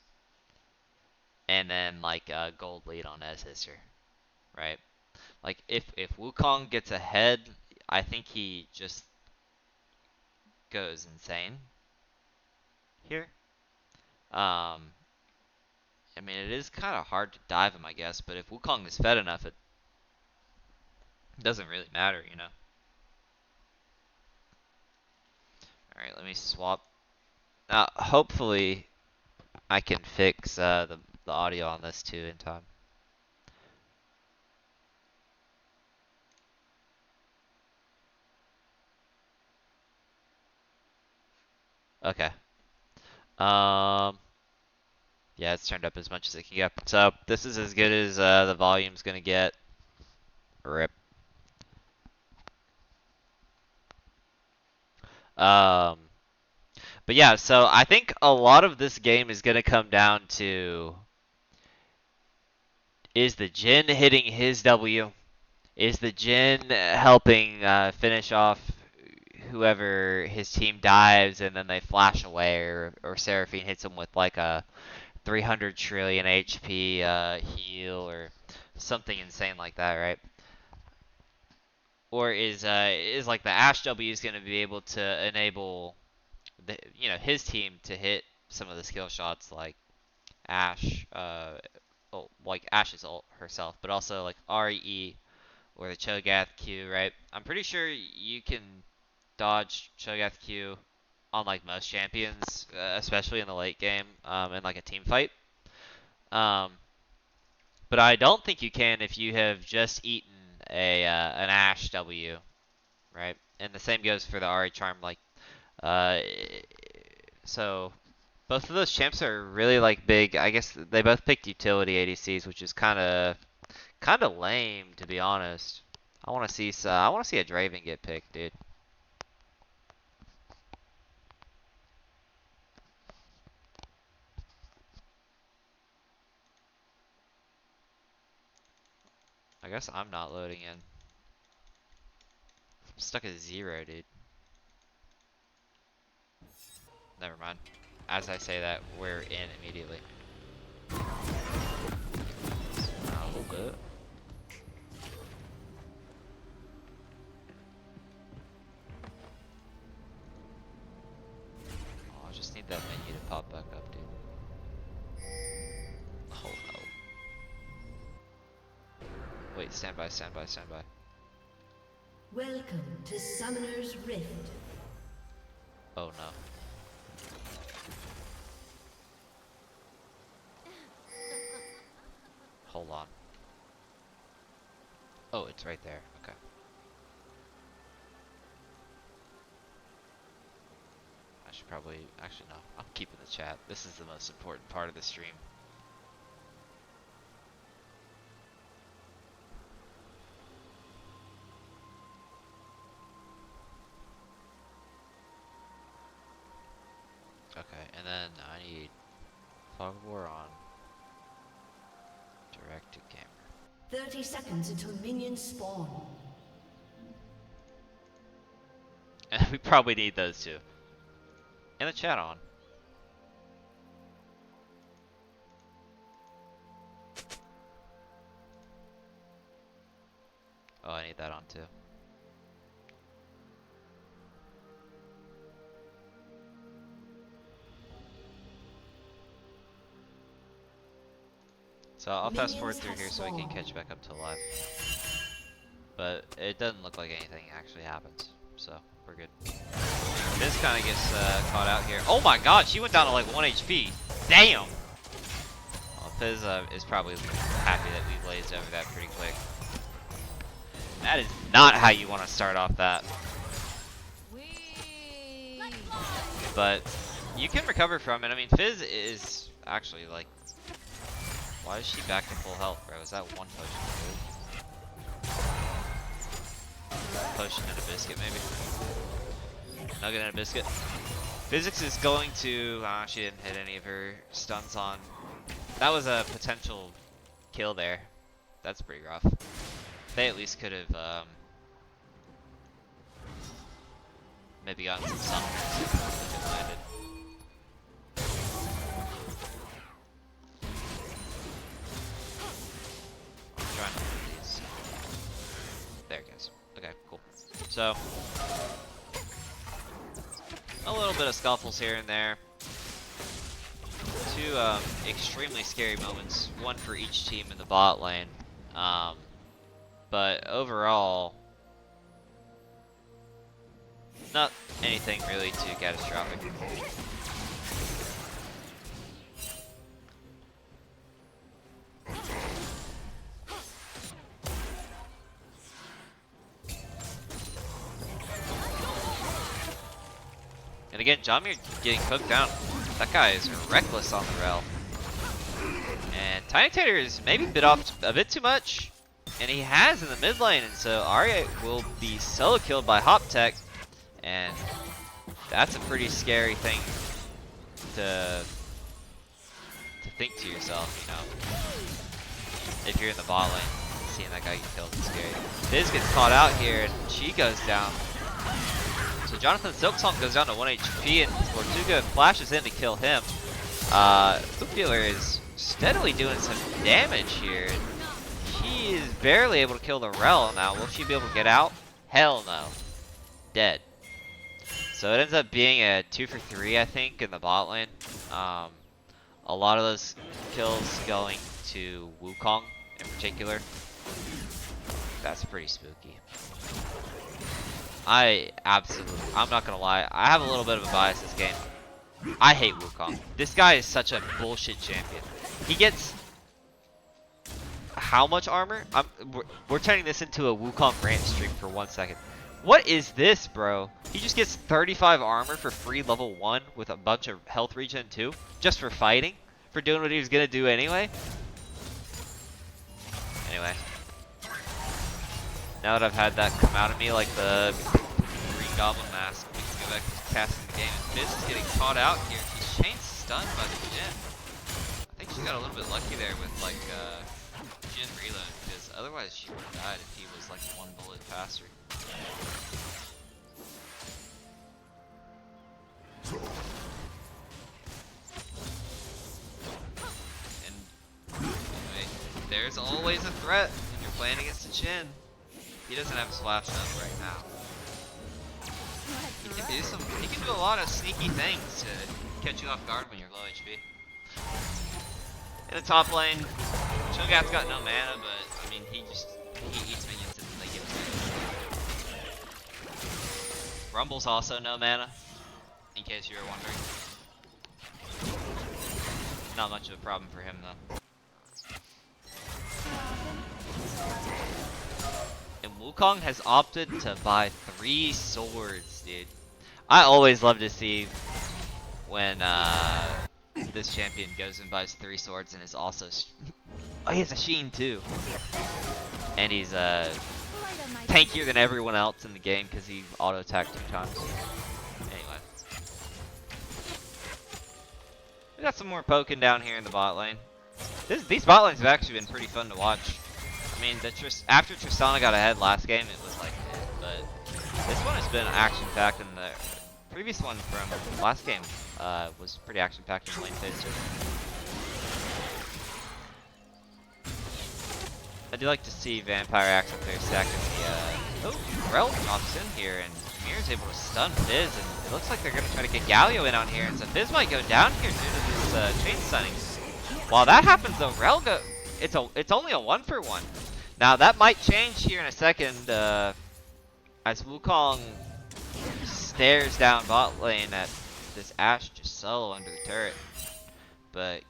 and then like gold lead on Sister, right? Like if Wukong gets ahead, I think he just goes insane here. I mean, it is kind of hard to dive him, I guess, but if Wukong is fed enough, it doesn't really matter, you know? Alright, let me swap. Now, hopefully, I can fix the audio on this too in time. Okay. Yeah, it's turned up as much as it can get. So, this is as good as the volume's gonna get. Rip. Um, but yeah, so I think a lot of this game is gonna come down to Is the Jhin hitting his W? Is the Jhin helping finish off whoever his team dives and then they flash away, or Seraphine hits him with like a 300 trillion HP heal or something insane like that, right? Or is like the Ashe W is going to be able to enable his team to hit some of the skill shots like Ashe, like Ashe's ult herself, but also like RE or the Cho'Gath Q, right? I'm pretty sure you can dodge Cho'Gath Q on like most champions, especially in the late game, in like a team fight. Um, but I don't think you can if you have just eaten an Ashe W, right? And the same goes for the RE charm. Like, uh, so both of those champs are really like big. I guess they both picked utility ADCs, which is kind of lame to be honest. I want to see a Draven get picked, dude. I guess I'm not loading in. I'm stuck at 0, dude. Never mind. As I say that, we're in immediately. A little bit. Oh, I just need that menu to pop back up, dude. Oh no. Wait, stand by, stand by, stand by. Welcome to Summoner's Rift. Oh no. Hold on. Oh, it's right there. Okay. I should probably... Actually, no. I'm keeping the chat. This is the most important part of the stream. Okay, and then I need Fog of War on. Direct to camera. 30 seconds until minions spawn. And we probably need those two. And the chat on. Oh, I need that on too. So I'll fast forward through here so we can catch back up to live. But it doesn't look like anything actually happens, so we're good. This kind of gets caught out here. Oh my god, she went down to like 1 HP. Damn! Well, Fizz is probably happy that we blazed over that pretty quick. That is not how you want to start off that. But you can recover from it. I mean, Fizz is actually like... Why is she back to full health, bro? Is that one potion? Potion and a biscuit, maybe? Nugget and a biscuit. Physics is going to... she didn't hit any of her stuns on. That was a potential kill there. That's pretty rough. They at least could have maybe gotten some summoners if it landed. I'm trying to move these. There it goes. Okay, cool. So, a little bit of scuffles here and there. Two extremely scary moments, one for each team in the bot lane. But overall, not anything really too catastrophic. And again, Jamir getting cooked down. That guy is reckless on the rel. And Tiny Tater is maybe bit off a bit too much. And he has in the mid lane, and so Arya will be solo killed by Hop Tech. And that's a pretty scary thing to think to yourself, you know. if you're in the bot lane. Seeing that guy get killed is scary. Fizz gets caught out here and she goes down. So Jonathan Silksong goes down to 1 HP and Tortuga flashes in to kill him. Hoopdealer is steadily doing some damage here. He is barely able to kill the Rel now. Will she be able to get out? Hell no. Dead. So it ends up being a 2 for 3, I think, in the bot lane. A lot of those kills going to Wukong in particular. That's pretty spooky. I'm not gonna lie, I have a little bit of a bias this game. I hate Wukong. This guy is such a bullshit champion. He gets how much armor? We're turning this into a Wukong rant stream for 1 second. What is this, bro? He just gets 35 armor for free level 1 with a bunch of health regen too, just for fighting, for doing what he was gonna do anyway. Anyway, now that I've had that come out of me like the Green Goblin mask, we can go back to casting the game. And Fizz is getting caught out here. She's chain stunned by the Jhin. I think she got a little bit lucky there with like Jhin reload, because otherwise she would have died if he was like 1 bullet faster. And anyway, there's always a threat when you're playing against a Jhin. He doesn't have his flash up right now. He can do a lot of sneaky things to catch you off guard when you're low HP. In the top lane, Cho'Gath's got no mana, but I mean he eats minions and they give him. Rumble's also no mana, in case you were wondering. Not much of a problem for him though. And Wukong has opted to buy 3 swords, dude. I always love to see when this champion goes and buys 3 swords and is also oh, he has a Sheen too. And he's tankier than everyone else in the game because he auto-attacked 2 times. Anyway. We got some more poking down here in the bot lane. These bot lanes have actually been pretty fun to watch. I mean, after Tristana got ahead last game, it was like, but this one has been action-packed, and the previous one from last game was pretty action-packed in lane phase too. I do like to see Vampire Axe up there stacking the, oh, Rel drops in here, and Mir's able to stun Fizz, and it looks like they're going to try to get Galio in on here, and so Fizz might go down here due to this chain stunning. While that happens though, Rel it's only a 1 for 1. Now that might change here in a second as Wukong stares down bot lane at this Ashe just solo under the turret. But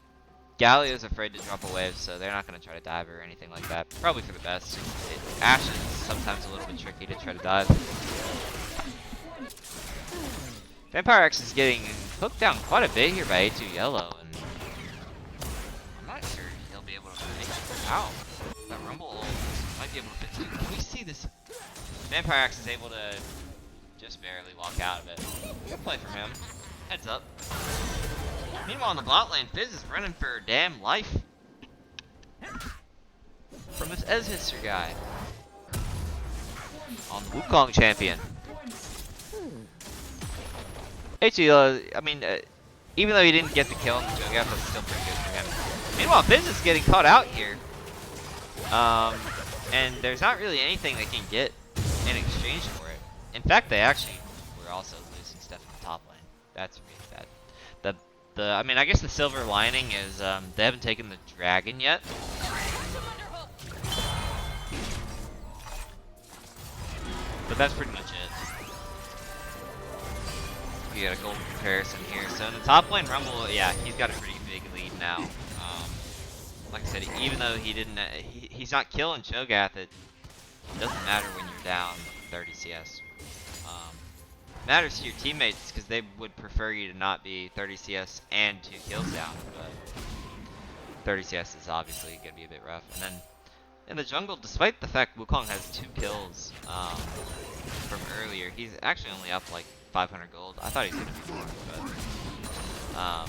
Galio's afraid to drop a wave, so they're not going to try to dive or anything like that. Probably for the best. Ashe is sometimes a little bit tricky to try to dive. Vampire X is getting hooked down quite a bit here by A2 Yellow, and I'm not sure he'll be able to make it out. That Rumble might be able to fit too. Can we see this? Vampire Axe is able to just barely walk out of it. Good play from him. Heads up. Meanwhile, in the bot lane, Fizz is running for her damn life from this Ezhister guy on the Wukong champion. Actually, I mean, even though he didn't get the kill on the Cho'Gath, that's still pretty good for him. Meanwhile, Fizz is getting caught out here. And there's not really anything they can get in exchange for it. In fact, they actually were also losing stuff in the top lane. That's really bad. I mean, I guess the silver lining is they haven't taken the dragon yet. But that's pretty much it. You got a gold comparison here. So in the top lane, Rumble, yeah, he's got a pretty big lead now. Like I said, even though he didn't, he's not killing Cho'Gath, it doesn't matter when you're down 30 CS. Matters to your teammates because they would prefer you to not be 30 CS and 2 kills down, but 30 CS is obviously going to be a bit rough. And then in the jungle, despite the fact Wukong has 2 kills from earlier, he's actually only up like 500 gold. I thought he was going to be more, but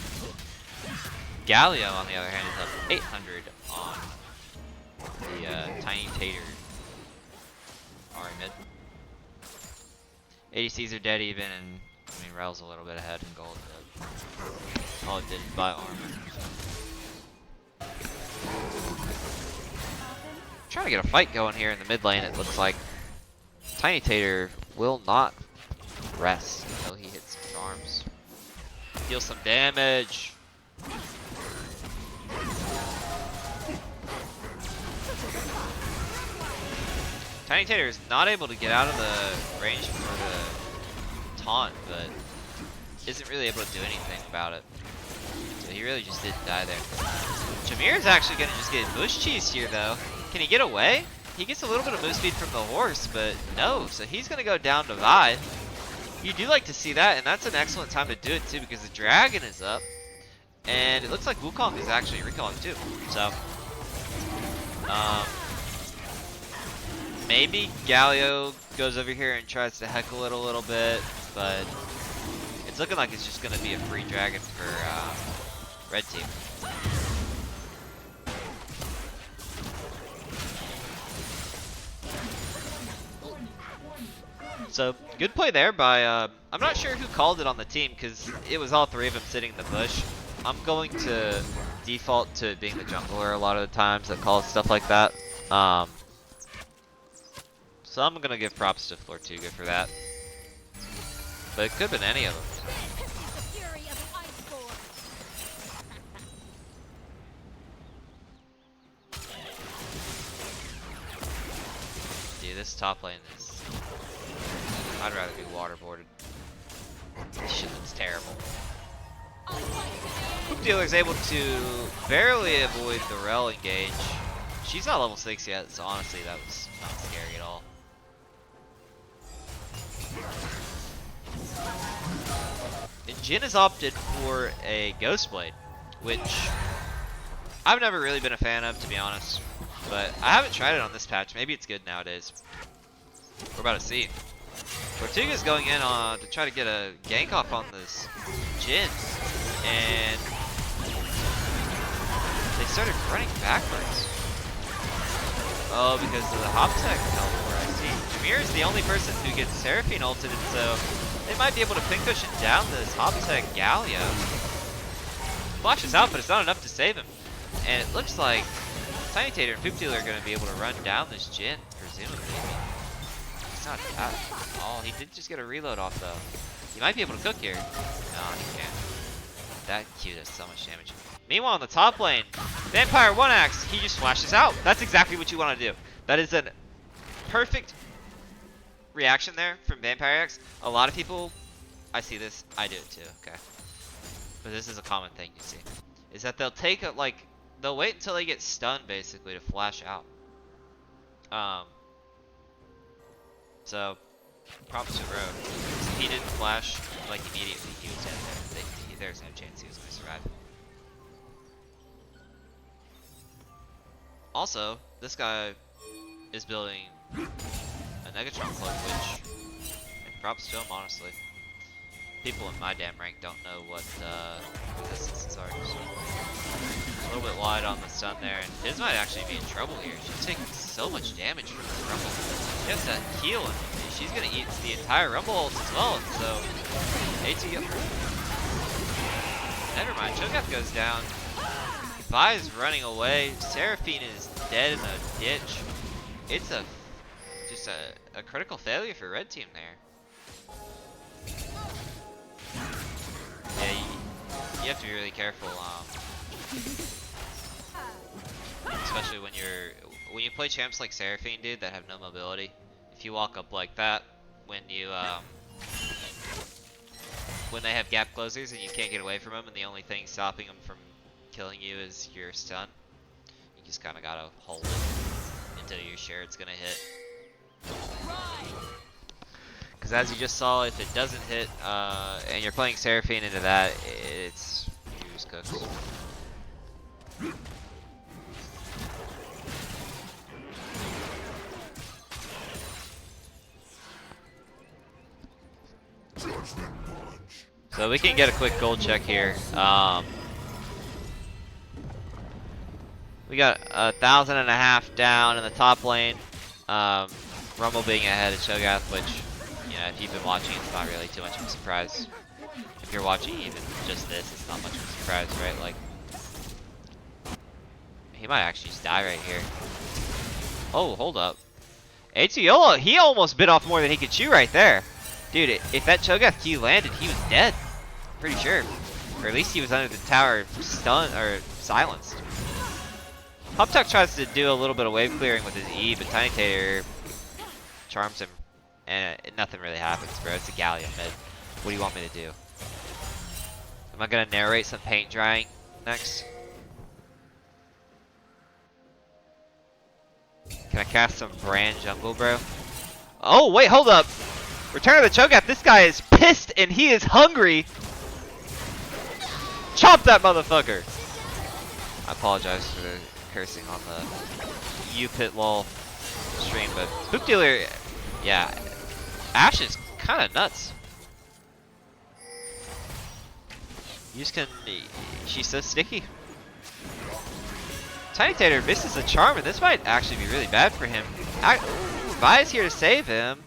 Galio, on the other hand, is up 800 on Tiny Tater. Alright, mid. ADCs are dead even, and I mean, Rel's a little bit ahead in gold, but all it did is buy armor. Trying to get a fight going here in the mid lane, it looks like. Tiny Tater will not rest until he hits some charms. Deal some damage. Tiny Tater is not able to get out of the range for the taunt, but isn't really able to do anything about it. So he really just didn't die there. Jameer is actually going to just get bush cheese here though. Can he get away? He gets a little bit of move speed from the horse, but no. So he's going to go down to Vi. You do like to see that, and that's an excellent time to do it too because the dragon is up. And it looks like Wukong is actually recalling too. So, maybe Galio goes over here and tries to heckle it a little bit, but it's looking like it's just going to be a free dragon for red team. So, good play there by, I'm not sure who called it on the team because it was all three of them sitting in the bush. I'm going to default to being the jungler a lot of the times that calls stuff like that. So I'm going to give props to Flortuga for that. But it could have been any of them. Dude, this top lane is... I'd rather be waterboarded. This shit looks terrible. Hoop Dealer's able to barely avoid the Rel engage. She's not level 6 yet, so honestly that was not scary at all. And Jhin has opted for a Ghost Blade, which I've never really been a fan of, to be honest. But I haven't tried it on this patch. Maybe it's good nowadays. We're about to see. Tortuga's going in to try to get a gank off on this Jhin, and they started running backwards. Oh, because of the hop tech teleport, I see. Jameer is the only person who gets Seraphine ulted, and so they might be able to pin cushion down this hop tech Galio. Flashes out, but it's not enough to save him. And it looks like Tiny Tater and Poop Dealer are going to be able to run down this Jhin, presumably. It's not bad at all. He did just get a reload off though. He might be able to cook here. No, he can't. That Q does so much damage. Meanwhile, in the top lane, Vampire 1-Axe, he just flashes out. That's exactly what you want to do. That is a perfect reaction there from Vampire X. A lot of people, I see this, I do it too, okay. But this is a common thing you see. Is that they'll take a, they'll wait until they get stunned basically to flash out. So, props to Road. He didn't flash immediately, he was dead there. There's no chance he was going to survive. Also, this guy is building a Negatron cloak, which, and props to him, honestly. People in my damn rank don't know what resistances are. So a little bit wide on the stun there, and Fizz might actually be in trouble here. She's taking so much damage from this Rumble. She has that heal, and she's going to eat the entire Rumble ult as well, and so ATO. Never mind, Cho'Gath goes down. Vi is running away. Seraphine is dead in a ditch. It's just a critical failure for red team there. Yeah, you have to be really careful, especially when you play champs like Seraphine, dude, that have no mobility. If you walk up like that, when they have gap closers and you can't get away from them, and the only thing stopping them from killing you is your stun, you just kind of gotta hold it until you're sure it's gonna hit. Because as you just saw, if it doesn't hit, and you're playing Seraphine into that, you're just cooked. So we can get a quick gold check here. We got 1,500 down in the top lane. Rumble being ahead of Cho'Gath, which, you know, if you've been watching, it's not really too much of a surprise. If you're watching even just this, it's not much of a surprise, right? Like, he might actually just die right here. Oh, hold up. Atiola, he almost bit off more than he could chew right there. Dude, if that Cho'Gath Q landed, he was dead. Pretty sure. Or at least he was under the tower stunned or silenced. Hoptuck tries to do a little bit of wave clearing with his E, but Tiny Tater charms him, and nothing really happens, bro. It's a Galleon mid. What do you want me to do? Am I gonna narrate some paint drying next? Can I cast some Brand Jungle, bro? Oh, wait, hold up. Return of the Cho'Gath. This guy is pissed and he is hungry. Chop that motherfucker. I apologize for the cursing on the U-Pit lol stream, but Spook Dealer, yeah, Ashe is kind of nuts. You just can, she's so sticky. Tiny Tater misses a charm, and this might actually be really bad for him. Vi is here to save him.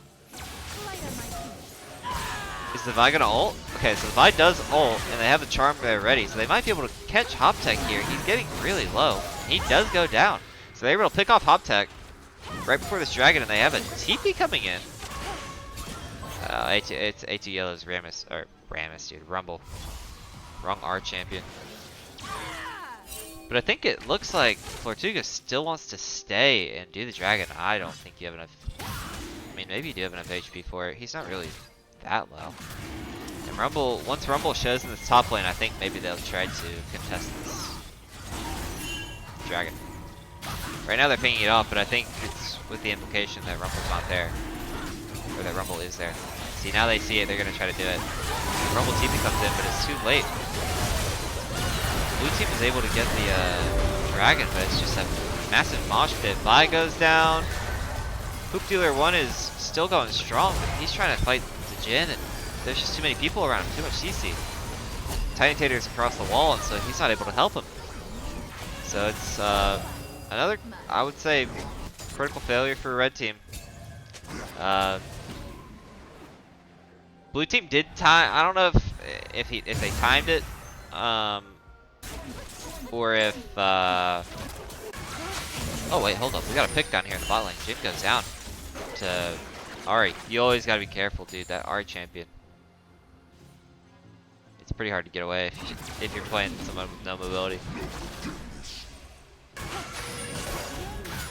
Is the Vi gonna ult? Okay, so the Vi does ult, and they have the charm there ready, so they might be able to catch Hoptech here. He's getting really low. He does go down. So they're able to pick off Hoptech right before this dragon, and they have a TP coming in. It's A2 Yellow's Rammus, or Rammus, dude, Rumble. Wrong R champion. But I think it looks like Flortuga still wants to stay and do the dragon. I don't think you have enough. I mean, maybe you do have enough HP for it. He's not really that low. And Rumble, once Rumble shows in this top lane, I think maybe they'll try to contest this dragon. Right now they're picking it off, but I think it's with the implication that Rumble's not there. Or that Rumble is there. See, now they see it, they're going to try to do it. Rumble TP comes in, but it's too late. Blue team is able to get the dragon, but it's just a massive mosh pit. Vi goes down. Hoop Dealer 1 is still going strong, but he's trying to fight the Jhin, and there's just too many people around him, too much CC. Tiny Tater's across the wall, and so he's not able to help him. So it's another, I would say, critical failure for Red team. Blue team did time. I don't know if they timed it, or if. Oh wait, hold up. We got a pick down here in the bot lane. Jhin goes down to Ahri. You always gotta be careful, dude. That Ahri champion. It's pretty hard to get away if you're playing someone with no mobility.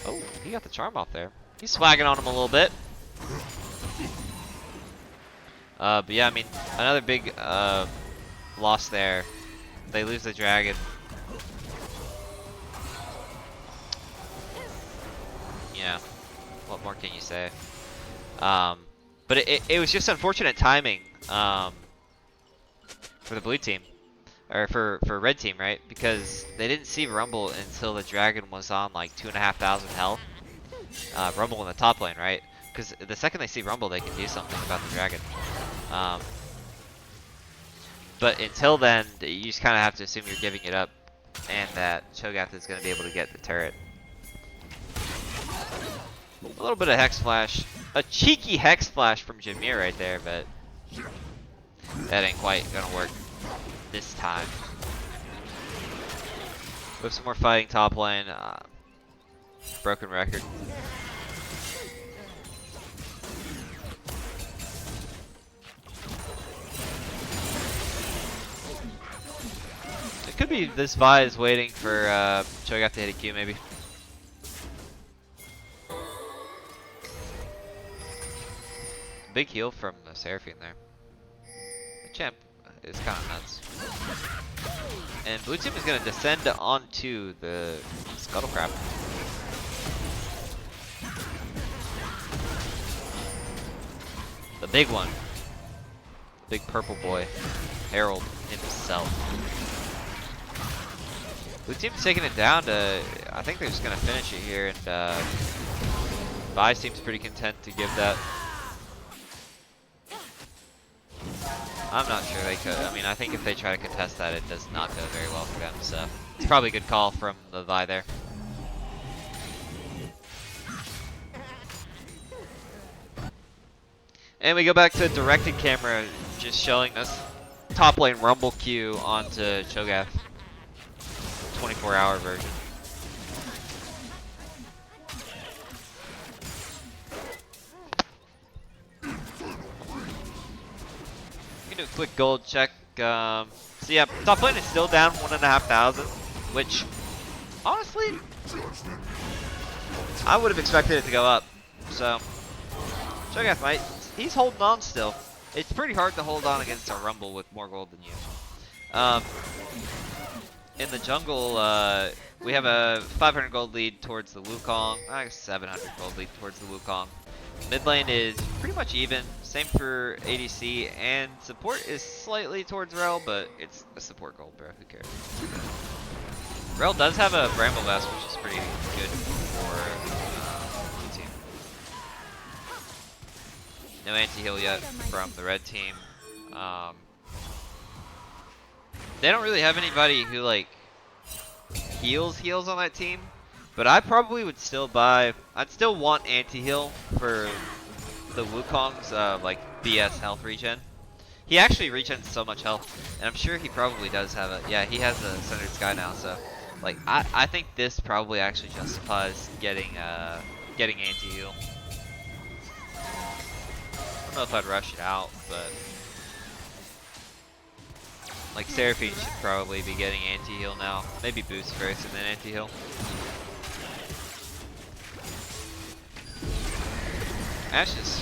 Oh, he got the charm off there. He's swagging on him a little bit. But yeah, I mean, another big loss there. They lose the dragon. Yeah, what more can you say? But it was just unfortunate timing for the blue team, or for red team, right? Because they didn't see Rumble until the dragon was on like 2,500 health. Rumble in the top lane, right? Because the second they see Rumble, they can do something about the dragon. But until then, you just kind of have to assume you're giving it up, and that Cho'Gath is going to be able to get the turret. A little bit of Hex Flash. A cheeky Hex Flash from Jameer right there, but that ain't quite going to work this time. We have some more fighting top lane. Broken record. It could be this Vi is waiting for Cho'Gath to hit a Q, maybe. Big heal from the Seraphine there. The champ is kind of nuts. And blue team is going to descend onto the Scuttle Crab. The big one. Big purple boy. Herald himself. Blue team's taking it down to, I think they're just going to finish it here, and Vi seems pretty content to give that. I'm not sure they could. I mean, I think if they try to contest that, it does not go very well for them, so it's probably a good call from the Vi there. And we go back to directed camera, just showing us top lane Rumble queue onto Cho'Gath. 24-hour version. We can do a quick gold check. So yeah, top lane is still down 1,500, which honestly, I would have expected it to go up. So, Cho'Gath might, he's holding on still. It's pretty hard to hold on against a Rumble with more gold than you. In the jungle, we have a 500 gold lead towards the Wukong. I guess 700 gold lead towards the Wukong. Mid lane is pretty much even. Same for ADC, and support is slightly towards Rel, but it's a support gold, bro. Who cares? Rel does have a Bramble Vest, which is pretty good for the team. No anti-heal yet from the red team. They don't really have anybody who like heals on that team, but I probably would still buy. I'd still want anti-heal for the Wukong's like BS health regen. He actually regens so much health, and I'm sure he probably does have a. Yeah, he has a Centered Sky now, so like I think this probably actually justifies getting anti-heal. I don't know if I'd rush it out, but like Seraphine should probably be getting anti-heal now. Maybe boost first and then anti-heal. Ashe is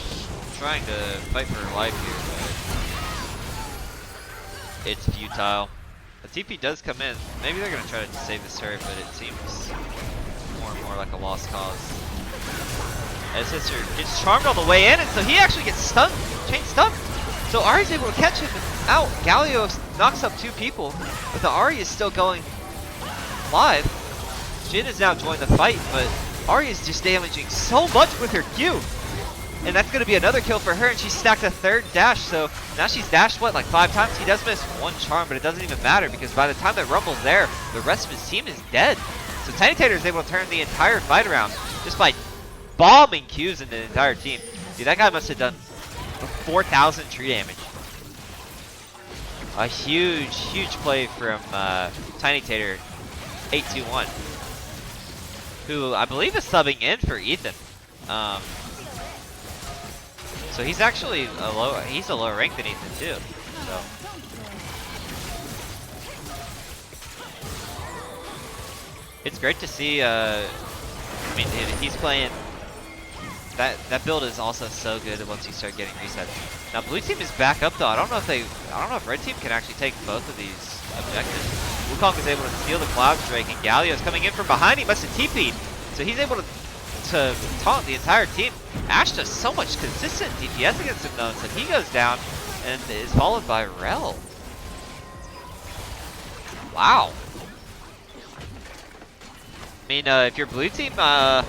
trying to fight for her life here, but it's futile. The TP does come in. Maybe they're gonna try to save this turret, but it seems more and more like a lost cause. As Sister gets charmed on the way in, and so he actually gets stunned, chain stunned. So Ahri's able to catch him out. Galio knocks up 2 people, but the Ahri is still going live. Jhin has now joined the fight, but Ahri is just damaging so much with her Q. And that's going to be another kill for her, and she stacked a 3rd dash, so now she's dashed, what, like 5 times? He does miss 1 charm, but it doesn't even matter, because by the time that Rumble's there, the rest of his team is dead. So Tiny Tater is able to turn the entire fight around just by bombing Qs into the entire team. Dude, that guy must have done 4,000 tree damage. A huge, huge play from Tiny Tater, 821, who I believe is subbing in for Ethan. So he's actually he's a lower rank than Ethan too. So it's great to see. I mean, he's playing. That build is also so good once you start getting resets. Now blue team is back up though. I don't know if red team can actually take both of these objectives. Wukong is able to steal the Cloud Drake, and Galio is coming in from behind. He must have TP'd, so he's able to taunt the entire team. Ashe does so much consistent DPS against him though, so he goes down and is followed by Rel. Wow. I mean, if you're blue team, I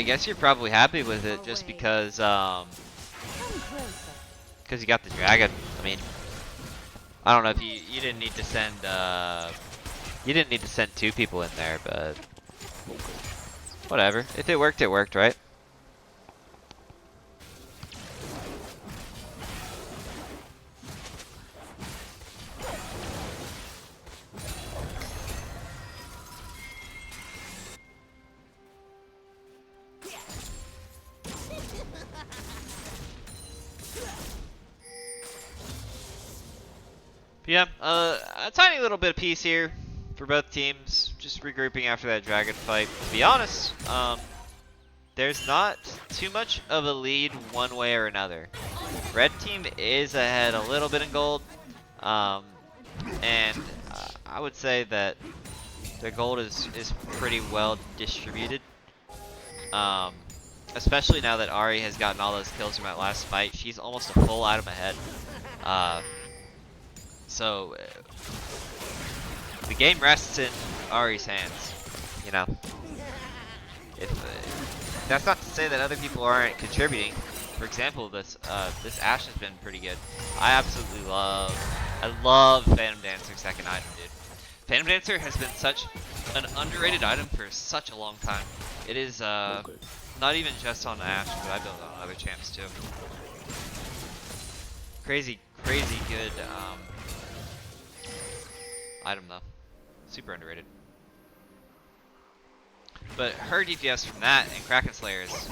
guess you're probably happy with it just because you got the dragon. I mean, I don't know if you didn't need to send 2 people in there, but whatever. If it worked, right? Yeah, a tiny little bit of peace here for both teams. Just regrouping after that dragon fight. To be honest, there's not too much of a lead one way or another. Red team is ahead a little bit in gold, and I would say that their gold is pretty well distributed. Especially now that Ahri has gotten all those kills from that last fight. She's almost a full item ahead. So the game rests in Ahri's hands, you know. That's not to say that other people aren't contributing. For example, this Ashe has been pretty good. I love Phantom Dancer second item, dude. Phantom Dancer has been such an underrated item for such a long time. It is not even just on Ashe, but I build on other champs too. Crazy good item though. Super underrated. But her DPS from that and Kraken Slayer is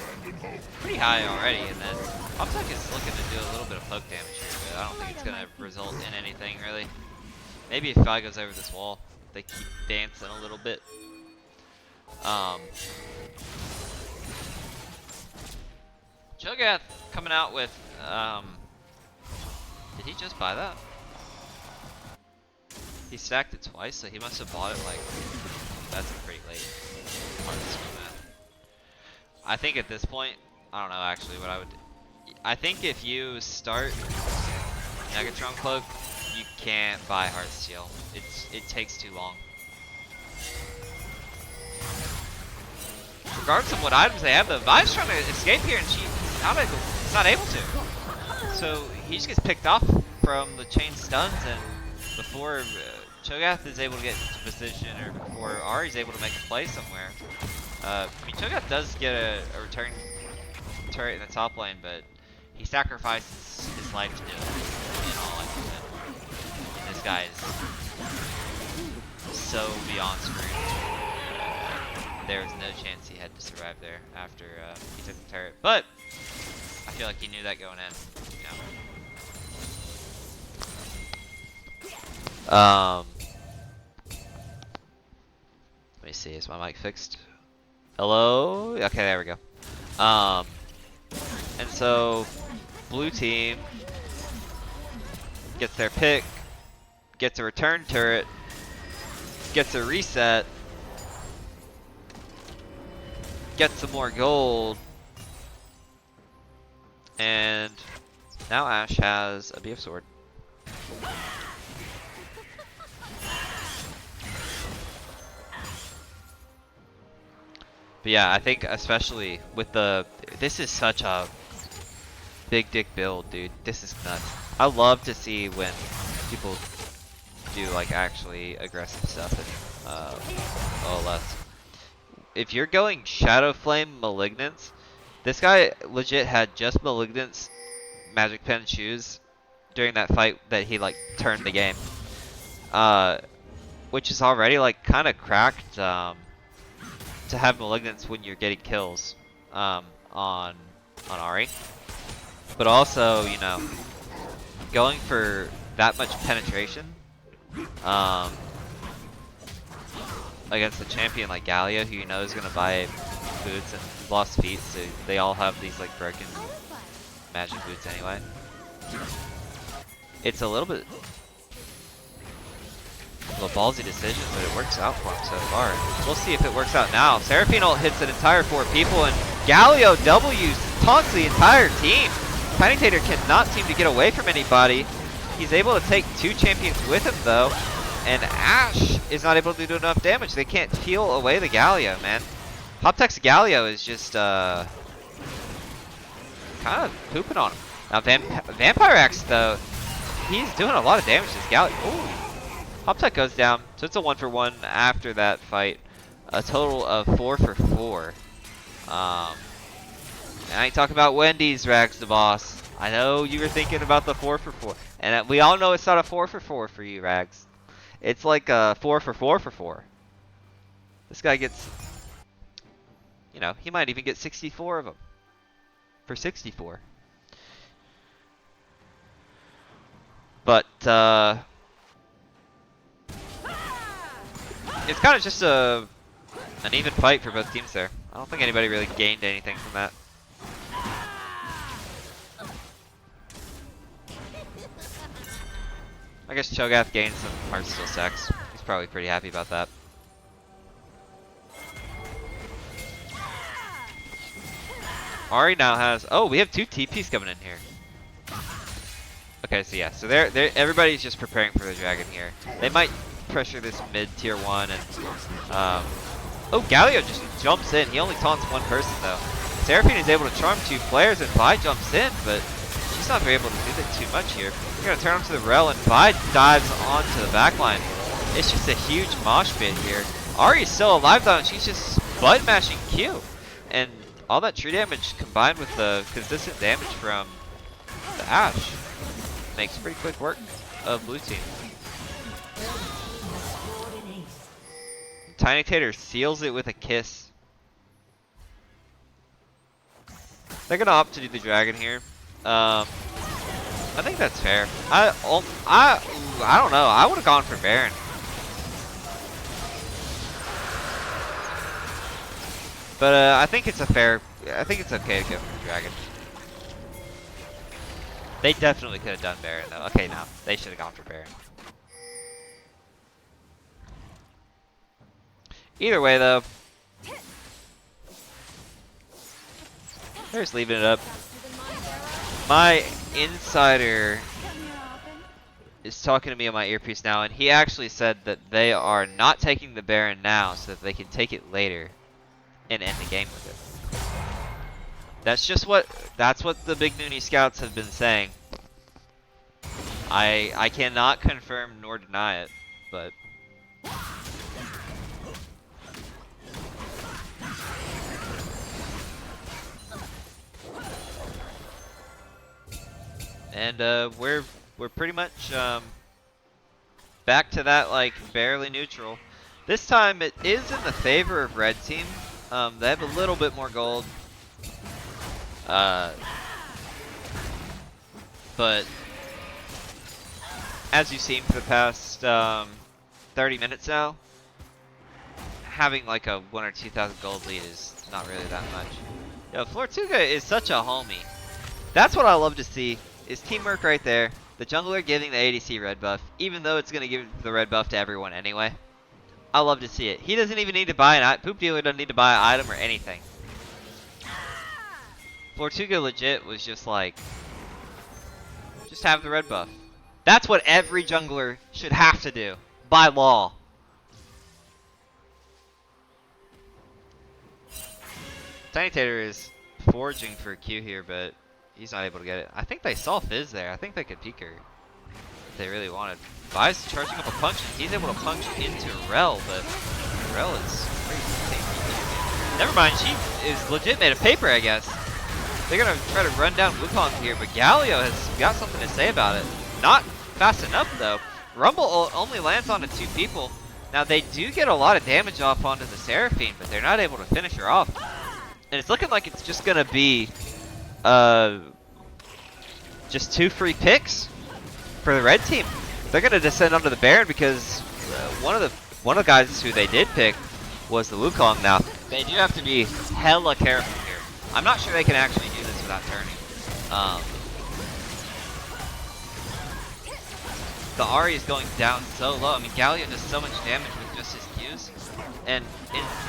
pretty high already, and then Hoptech is looking to do a little bit of poke damage here, but I don't think it's gonna result in anything really. Maybe if Vi goes over this wall, they keep dancing a little bit. Cho'Gath coming out with did he just buy that? He stacked it twice, so he must have bought it like that's pretty late. I think at this point, I don't know actually what I would. I think if you start Negatron Cloak, you can't buy Heartsteel. It takes too long. Regardless of what items they have, though, Vi's trying to escape here and she's not able to. So he just gets picked off from the chain stuns, and before Cho'Gath is able to get into position, or before Ahri's able to make a play somewhere. I mean, Cho'Gath does get a return turret in the top lane, but he sacrifices his life to do it in all likelihood. And this guy is so beyond screwed. There was no chance he had to survive there after he took the turret, but I feel like he knew that going in. Let me see, is my mic fixed? Hello? Okay, there we go. And so blue team gets their pick, gets a return turret, gets a reset, gets some more gold, and now Ashe has a BF sword. But yeah, I think especially with this is such a big dick build, dude. This is nuts. I love to see when people do like actually aggressive stuff in OLS. If you're going Shadow Flame Malignance, this guy legit had just Malignance Magic Pen shoes during that fight that he like turned the game. Which is already like kind of cracked to have Malignance when you're getting kills on Ahri. But also, you know, going for that much penetration against a champion like Galio, who you know is going to buy boots and lost feet, so they all have these like broken magic boots anyway. It's a little bit of a ballsy decision, but it works out for him so far. We'll see if it works out now. Seraphine ult hits an entire 4 people, and Galio W's taunts the entire team. Pinetator cannot seem to get away from anybody. He's able to take 2 champions with him though, and Ashe is not able to do enough damage. They can't peel away the Galio, man. Hoptech's Galio is just kind of pooping on him. Now Vampire Axe though, he's doing a lot of damage to this Galio. Ooh. Hoptech goes down, so it's a 1-for-1 after that fight. A total of 4 for 4. And I ain't talking about Wendy's, Rags the boss. I know you were thinking about the 4 for 4. And we all know it's not a 4 for 4 for you, Rags. It's like a 4 for 4 for 4. This guy gets, you know, he might even get 64 of them. For 64. But, it's kind of just an even fight for both teams there. I don't think anybody really gained anything from that. I guess Cho'Gath gained some Heartsteel stacks. He's probably pretty happy about that. Ahri now has, oh, we have 2 TPs coming in here. Okay, so yeah, so everybody's just preparing for the dragon here. They might pressure this mid tier 1 and oh, Galio just jumps in. He only taunts 1 person though. Seraphine is able to charm 2 players and Vi jumps in, but she's not very able to do that too much here. We're gonna turn onto the rel and Vi dives onto the backline. It's just a huge mosh pit here. Ahri is still alive though, and she's just butt mashing Q. And all that true damage combined with the consistent damage from the Ashe makes pretty quick work of blue team. Scored an ace. Tiny Tater seals it with a kiss. They're gonna opt to do the dragon here. I think that's fair. I don't know. I would have gone for Baron. But I think it's a fair. I think it's okay to go for the dragon. They definitely could have done Baron though. Okay, no, they should have gone for Baron. Either way though, they're just leaving it up. My insider is talking to me on my earpiece now, and he actually said that they are not taking the Baron now so that they can take it later and end the game with it. That's what the Big Noonie Scouts have been saying. I cannot confirm nor deny it, but and we're pretty much back to that like barely neutral. This time it is in the favor of red team. They have a little bit more gold. But as you've seen for the past 30 minutes now, having like a 1,000 or 2,000 gold lead is not really that much. Yo, Flortuga is such a homie. That's what I love to see, is teamwork right there. The jungler giving the ADC red buff, even though it's going to give the red buff to everyone anyway. I love to see it. He doesn't even need to buy an item. Poop Dealer doesn't need to buy an item or anything. Flortuga legit was just like, just have the red buff. That's what every jungler should have to do, by law. Tiny Tater is foraging for a Q here, but he's not able to get it. I think they saw Fizz there. I think they could peek her if they really wanted. Vi's charging up a punch, and he's able to punch into Rel, but Rel is crazy. Never mind, she is legit made of paper, I guess. They're gonna try to run down Wukong here, but Galio has got something to say about it. Not fast enough though. Rumble only lands onto 2 people. Now they do get a lot of damage off onto the Seraphine, but they're not able to finish her off. And it's looking like it's just gonna be just 2 free picks for the red team. They're gonna descend onto the Baron because one of the guys who they did pick was the Wukong. Now they do have to be hella careful here. I'm not sure they can actually do this without turning. The Ahri is going down so low. I mean, Galio does so much damage with just his Qs, and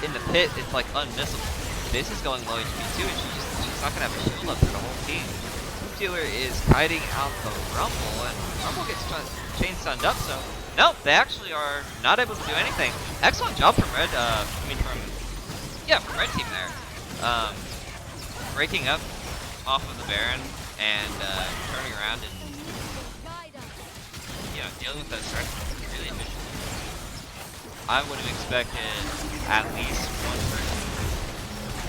in the pit it's like unmissable. This is going low HP too, and she's not gonna have a shield up for the whole team. Dealer is kiting out the Rumble, and Rumble gets chain stunned up. So nope, they actually are not able to do anything. Excellent job from red. From red team there. Breaking up off of the Baron and turning around and dealing with that start really efficiently. I would have expected at least 1 person,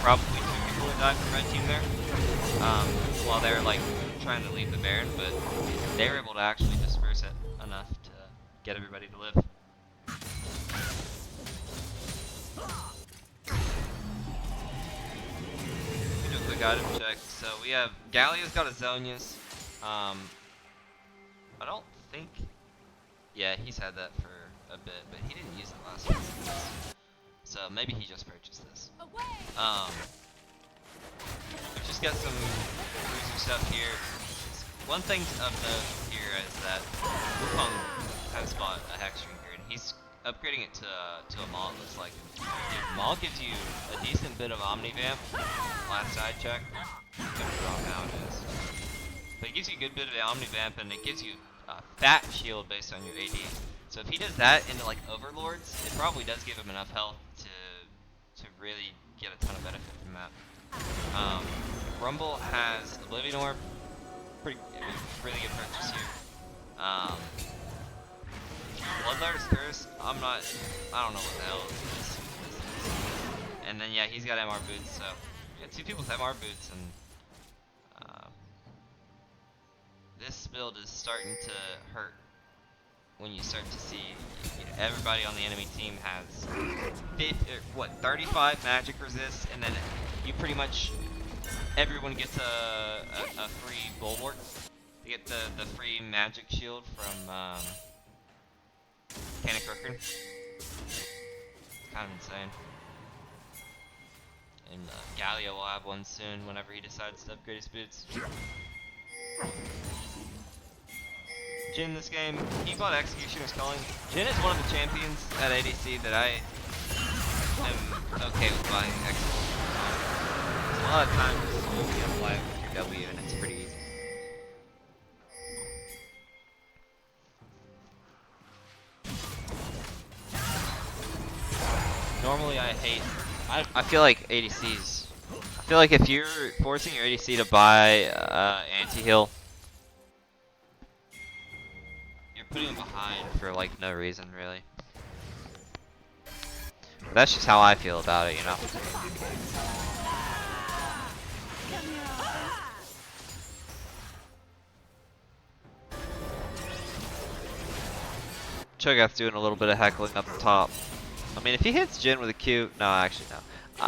probably 2 people to die from red team there, while they were like trying to leave the Baron, but they were able to actually disperse it enough to get everybody to live. Do a quick item check. So we have Galio's got a Zonius. I don't think. Yeah, he's had that for a bit, but he didn't use it last week. So maybe he just purchased this. We've just got some cruiser stuff here. One thing of note here is that Wukong has bought a Hex Ring here, and he's upgrading it to a Maul, it looks like. Dude, Maul gives you a decent bit of Omni Vamp. Last side check. I'm gonna draw how it is. But it gives you a good bit of Omni Vamp, and it gives you a fat shield based on your AD. So if he does that into like Overlords, it probably does give him enough health to really get a ton of benefit from that. Rumble has Oblivion Orb, really good purchase here. Bloodletter's Curse, I don't know what the hell this is. And then yeah, he's got MR boots, so yeah, 2 people with MR boots, and this build is starting to hurt when you start to see, you know, everybody on the enemy team has 35 magic resist, and then you pretty much everyone gets a free bulwark. They get the free magic shield from Panic Rooker. Kind of insane. And Gallia will have one soon whenever he decides to upgrade his boots. Jin this game, he bought Executioner's Calling. Jin is one of the champions at ADC that I am okay with buying Executioner's Calling. A lot of times you'll be able to play with your W and it's pretty easy. Normally I feel like ADCs, I feel like if you're forcing your ADC to buy anti-heal, you're putting him behind for like no reason really. But that's just how I feel about it, you know. Cho'Gath's doing a little bit of heckling up the top. I mean, if he hits Jin with a Q, no, actually no.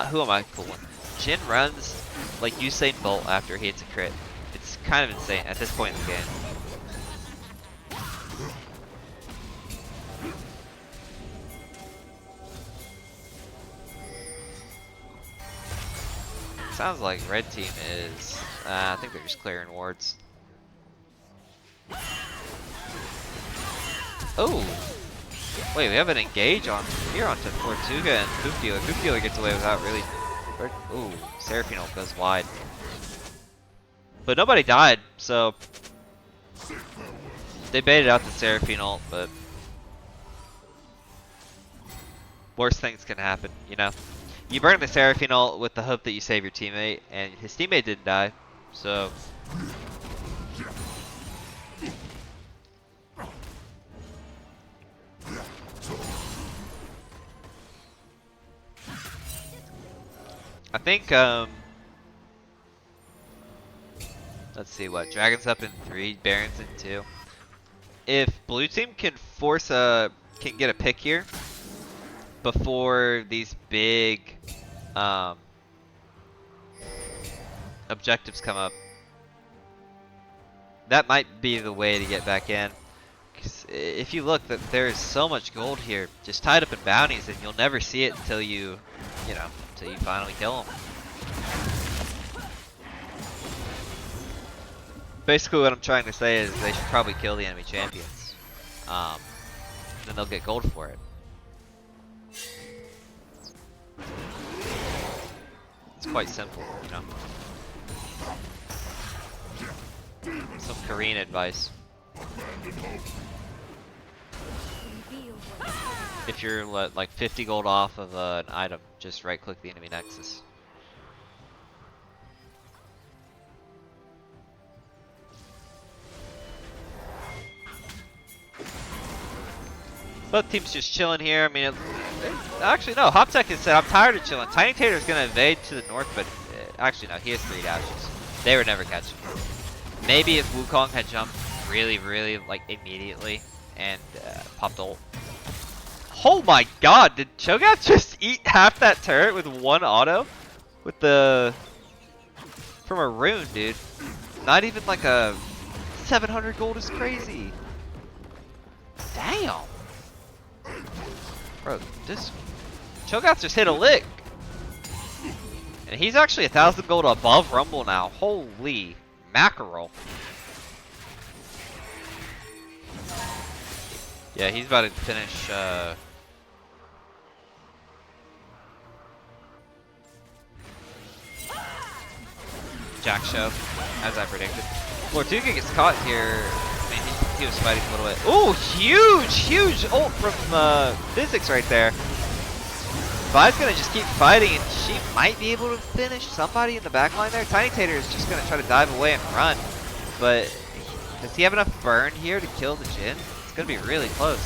Who am I fooling? Jin runs like Usain Bolt after he hits a crit. It's kind of insane at this point in the game. Sounds like red team is, I think they're just clearing wards. Oh! Wait, we have an engage on here onto Tortuga and Poop Dealer. Poop Dealer gets away without really... Ooh, Seraphine ult goes wide. But nobody died, so... They baited out the Seraphine ult, but... Worse things can happen, you know? You burn the Seraphine ult with the hope that you save your teammate, and his teammate didn't die, so... I think, let's see what, Dragon's up in 3, Baron's in 2. If blue team can can get a pick here before these big objectives come up, that might be the way to get back in. 'Cause if you look, that there's so much gold here, just tied up in bounties, and you'll never see it until you know, until you finally kill them. Basically what I'm trying to say is they should probably kill the enemy champions. Then they'll get gold for it. It's quite simple, you know. Some Korean advice. If you're like 50 gold off of an item, just right click the enemy nexus. Both teams just chilling here. I mean, actually no, Hoptech has said I'm tired of chilling. Tiny Tater's gonna evade to the north, but actually no, he has 3 dashes. They were never catching him. Maybe if Wukong had jumped really like immediately and popped ult. Oh my god, did Cho'Gath just eat half that turret with one auto? With the... From a rune, dude. Not even like a 700 gold is crazy. Damn. Bro, this... Cho'Gath just hit a lick. And he's actually 1,000 gold above Rumble now. Holy mackerel. Yeah, he's about to finish, Jack Show, as I predicted. Tortuga gets caught here. I mean, he was fighting a little bit. Ooh, huge ult from Physics right there. Vi's gonna just keep fighting, and she might be able to finish somebody in the back line there. Tiny Tater is just gonna try to dive away and run, but does he have enough burn here to kill the Jhin? It's gonna be really close.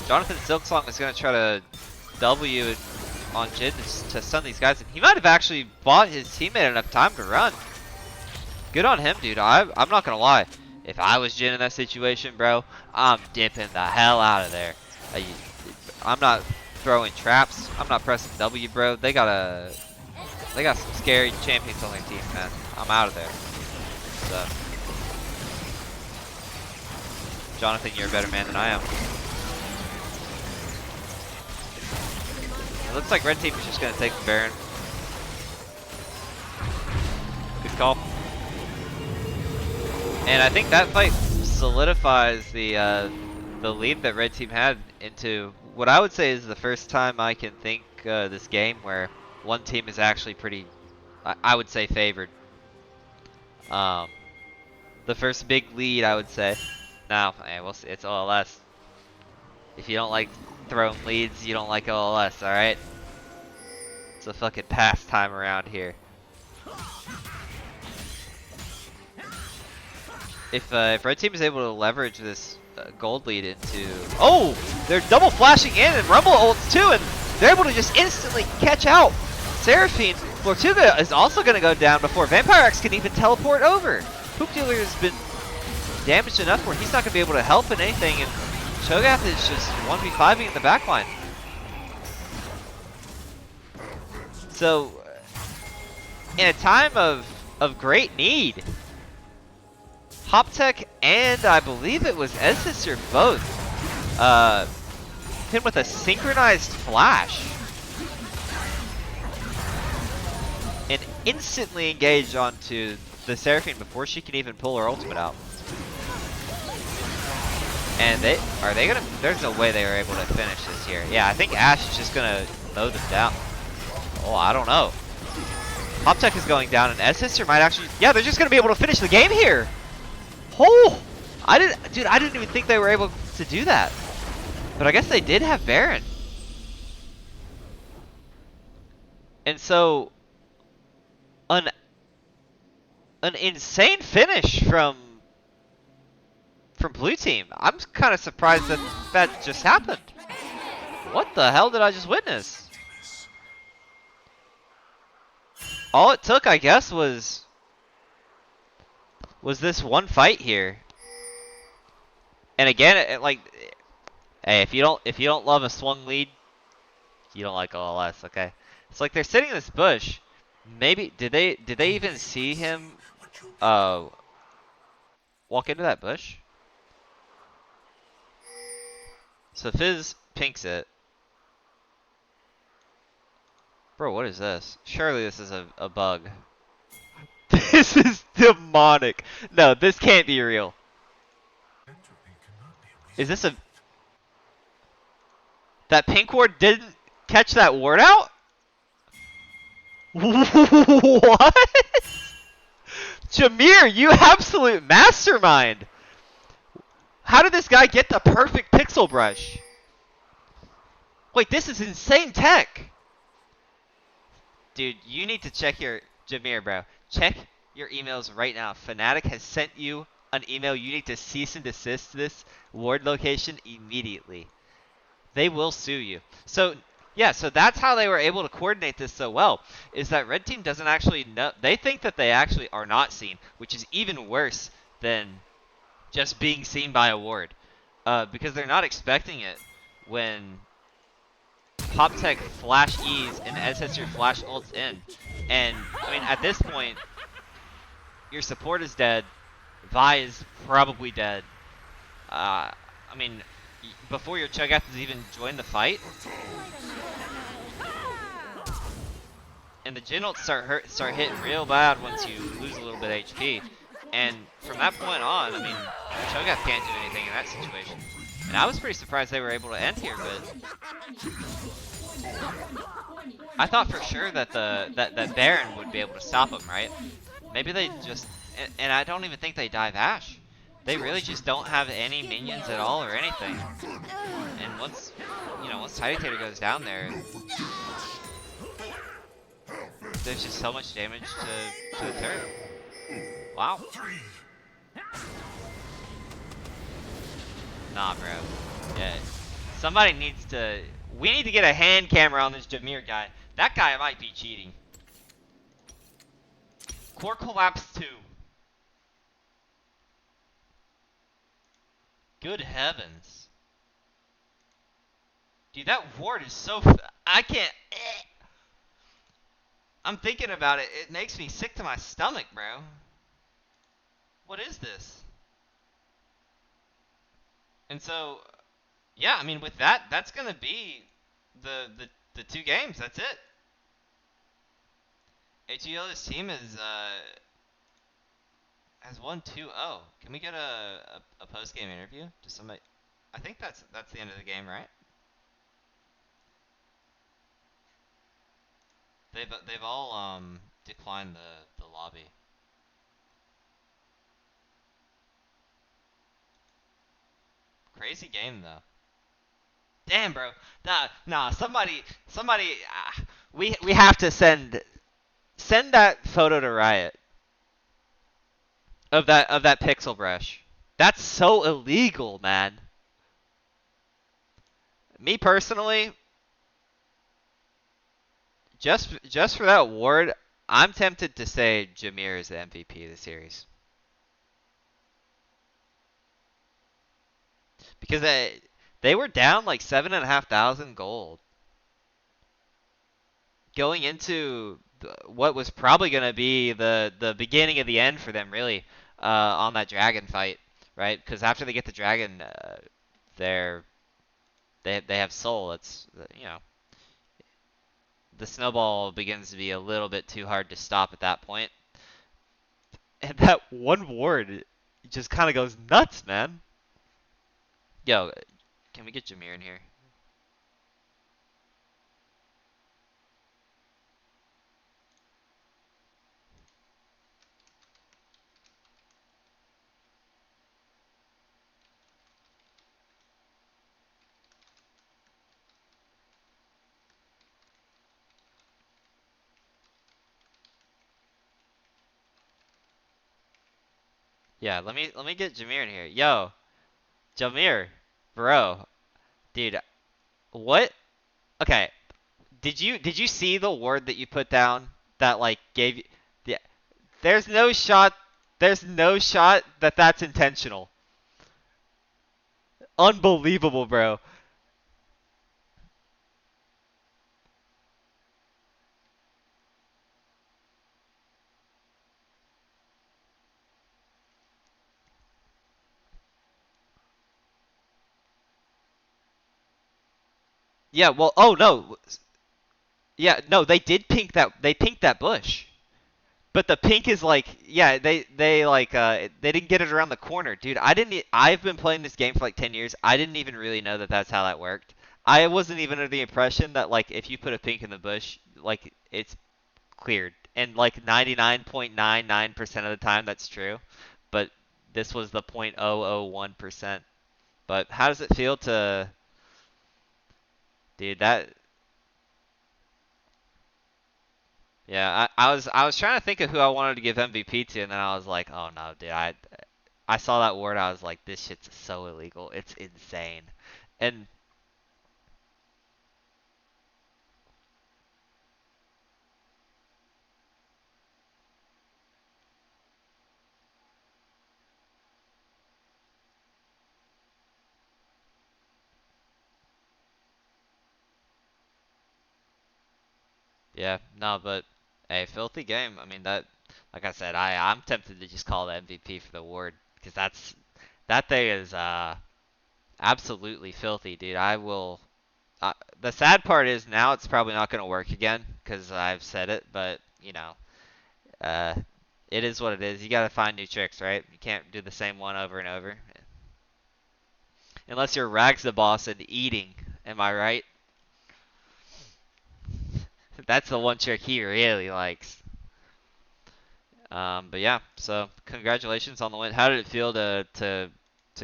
Jonathan Silksong is gonna try to W on Jhin to stun these guys, and he might have actually bought his teammate enough time to run. Good on him, dude. I'm not gonna lie. If I was Jin in that situation, bro, I'm dipping the hell out of there. I'm not throwing traps. I'm not pressing W, bro. They got some scary champions on their team, man. I'm out of there. So, Jonathan, you're a better man than I am. It looks like red team is just gonna take the Baron. Good call. And I think that fight solidifies the lead that red team had into what I would say is the first time I can think this game where one team is actually pretty, I would say, favored. The first big lead, I would say. Now, we'll see. It's OLS. If you don't like throwing leads, you don't like OLS, alright? It's a fucking pastime around here. If red team is able to leverage this gold lead into... Oh! They're double flashing in and Rumble ults too, and they're able to just instantly catch out Seraphine. Flortuga is also going to go down before Vampire X can even teleport over. Hoop Dealer has been damaged enough where he's not going to be able to help in anything, and Cho'Gath is just 1v5ing in the backline. So, in a time of great need, Hoptech and I believe it was Ezsister both hit with a synchronized flash and instantly engage onto the Seraphine before she can even pull her ultimate out. And there's no way they were able to finish this here. Yeah, I think Ashe is just gonna mow them down. Oh, I don't know. Hoptech is going down and Ezsister might actually, yeah, they're just gonna be able to finish the game here. Oh, I didn't even think they were able to do that. But I guess they did have Baron. And so, an insane finish from blue team. I'm kind of surprised that that just happened. What the hell did I just witness? All it took, I guess, was this one fight here. And again, hey, if you don't love a swung lead, you don't like OLS, okay? It's like they're sitting in this bush. Maybe did they even see him walk into that bush? So Fizz pinks it. Bro, what is this? Surely this is a bug. This is demonic. No, this can't be real. Is this a... That pink ward didn't catch that ward out? What? Jameer, you absolute mastermind! How did this guy get the perfect pixel brush? Wait, this is insane tech! Dude, you need to check your... Jameer, bro. Check your emails right now. Fnatic has sent you an email. You need to cease and desist this ward location immediately. They will sue you. So, yeah, so that's how they were able to coordinate this so well, is that red team doesn't actually know. They think that they actually are not seen, which is even worse than just being seen by a ward. Because they're not expecting it when Hoptech flash E's and Ezsister flash ults in. And, I mean, at this point, your support is dead. Vi is probably dead. I mean, before your Cho'Gath has even joined the fight. And the Jhin ults start hitting real bad once you lose a little bit of HP. And from that point on, I mean, Cho'Gath can't do anything in that situation. And I was pretty surprised they were able to end here, but I thought for sure that that Baron would be able to stop him, right? Maybe they just, and I don't even think they dive Ashe. They really just don't have any minions at all or anything. And once Tiditator goes down there, there's just so much damage to the turret. Wow. Nah, bro. Yeah. Somebody needs to... We need to get a hand camera on this Jameer guy. That guy might be cheating. Core Collapse 2. Good heavens. Dude, that ward is so... I can't... I'm thinking about it. It makes me sick to my stomach, bro. What is this? And so, yeah, I mean, with that, that's going to be the two games. That's it. HEL's team is has won 2-0. Can we get a post game interview? Just somebody. I think that's the end of the game, right? They've all declined the lobby. Crazy game though. Damn, bro. Nah. Somebody. We have to send that photo to Riot of that pixel brush. That's so illegal, man. Me personally, just for that ward, I'm tempted to say Jameer is the MVP of the series because they were down like 7,500 gold going into what was probably going to be the beginning of the end for them, really, on that dragon fight, right? Because after they get the dragon, they're they have soul. It's the snowball begins to be a little bit too hard to stop at that point. And that one ward just kind of goes nuts, man. Yo, can we get Jameer in here? Yeah, let me get Jameer in here. Yo, Jameer, bro, dude, what? Okay, did you see the word that you put down that like gave you? Yeah, there's no shot. There's no shot that that's intentional. Unbelievable, bro. Yeah, well, oh no, yeah, no, they did pink that. They pinked that bush. But the pink is like, yeah, they like they didn't get it around the corner, dude. I've been playing this game for like 10 years. I didn't even really know that that's how that worked. I wasn't even under the impression that like if you put a pink in the bush, like it's cleared. And like 99.99% of the time that's true. But this was the 0.001%. But how does it feel to dude that yeah, I was trying to think of who I wanted to give MVP to, and then I was like, oh no, dude, I saw that word, I was like, this shit's so illegal, it's insane, and yeah, no, but hey, filthy game. I mean that, like I said, I'm tempted to just call the MVP for the word because that thing is absolutely filthy, dude. I will. The sad part is now it's probably not gonna work again because I've said it, but Uh, it is what it is. You gotta find new tricks, right? You can't do the same one over and over. Unless you're Rags the boss and eating. Am I right? That's the one trick he really likes. But yeah, so congratulations on the win. How did it feel to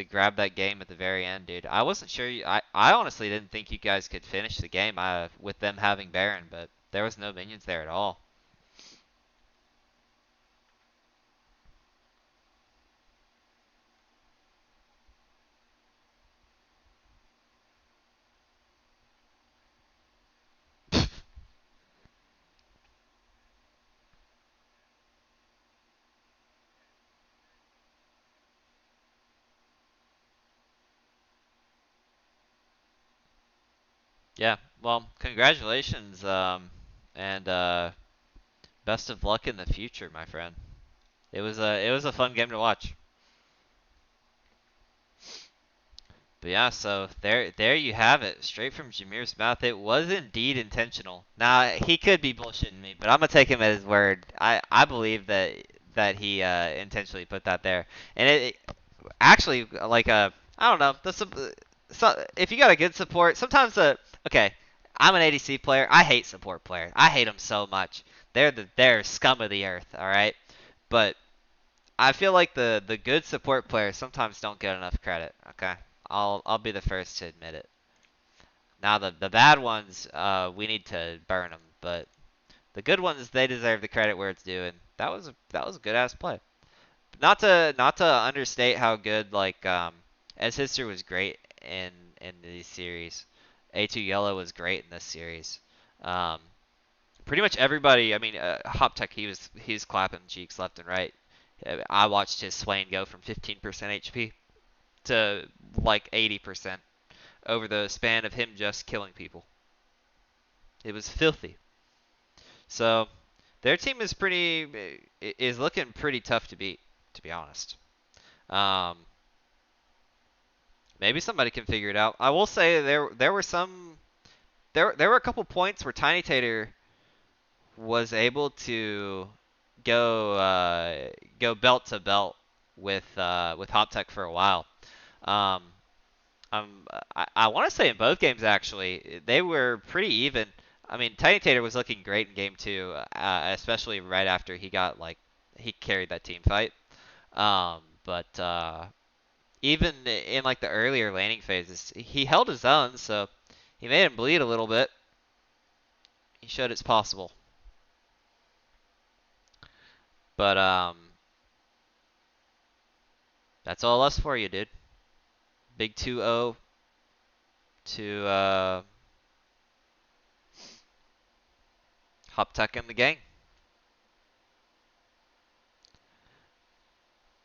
grab that game at the very end, dude? I wasn't sure. I honestly didn't think you guys could finish the game with them having Baron, but there was no minions there at all. Yeah. Well, congratulations, and best of luck in the future, my friend. It was a fun game to watch. But yeah, so there you have it, straight from Jameer's mouth. It was indeed intentional. Now he could be bullshitting me, but I'm gonna take him at his word. I believe that he intentionally put that there, and it actually like I don't know so if you got a good support, sometimes okay. I'm an ADC player. I hate support players. I hate them so much. They're scum of the earth. All right, but I feel like the good support players sometimes don't get enough credit. Okay, I'll be the first to admit it. Now the bad ones, we need to burn them, but the good ones they deserve the credit where it's due, and that was a good ass play. Not to understate how good as history was great in these series. A2 Yellow was great in this series. Um, Pretty much everybody. I mean, Hoptech he was clapping cheeks left and right. I watched his Swain go from 15% HP to like 80% over the span of him just killing people. It was filthy. So their team is looking pretty tough to beat, to be honest. Um, Maybe somebody can figure it out. I will say there were a couple points where Tiny Tater was able to go go belt to belt with Hop Tech for a while. Um, um, I want to say in both games actually they were pretty even. I mean, Tiny Tater was looking great in game two, especially right after he carried that team fight. But even in like the earlier laning phases, he held his own, so he made him bleed a little bit. He showed it's possible. But that's all us for you, dude. Big 2-0 to Hoptech and the gang.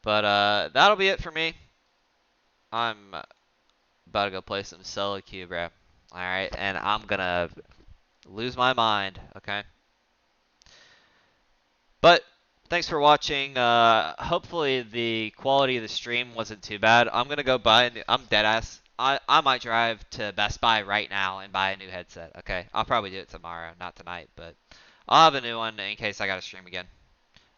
But that'll be it for me. I'm about to go play some solo queue, bro. All right, and I'm gonna lose my mind. Okay. But thanks for watching. Hopefully the quality of the stream wasn't too bad. I'm gonna go buy. I'm dead ass. I might drive to Best Buy right now and buy a new headset. Okay, I'll probably do it tomorrow, not tonight, but I'll have a new one in case I gotta stream again.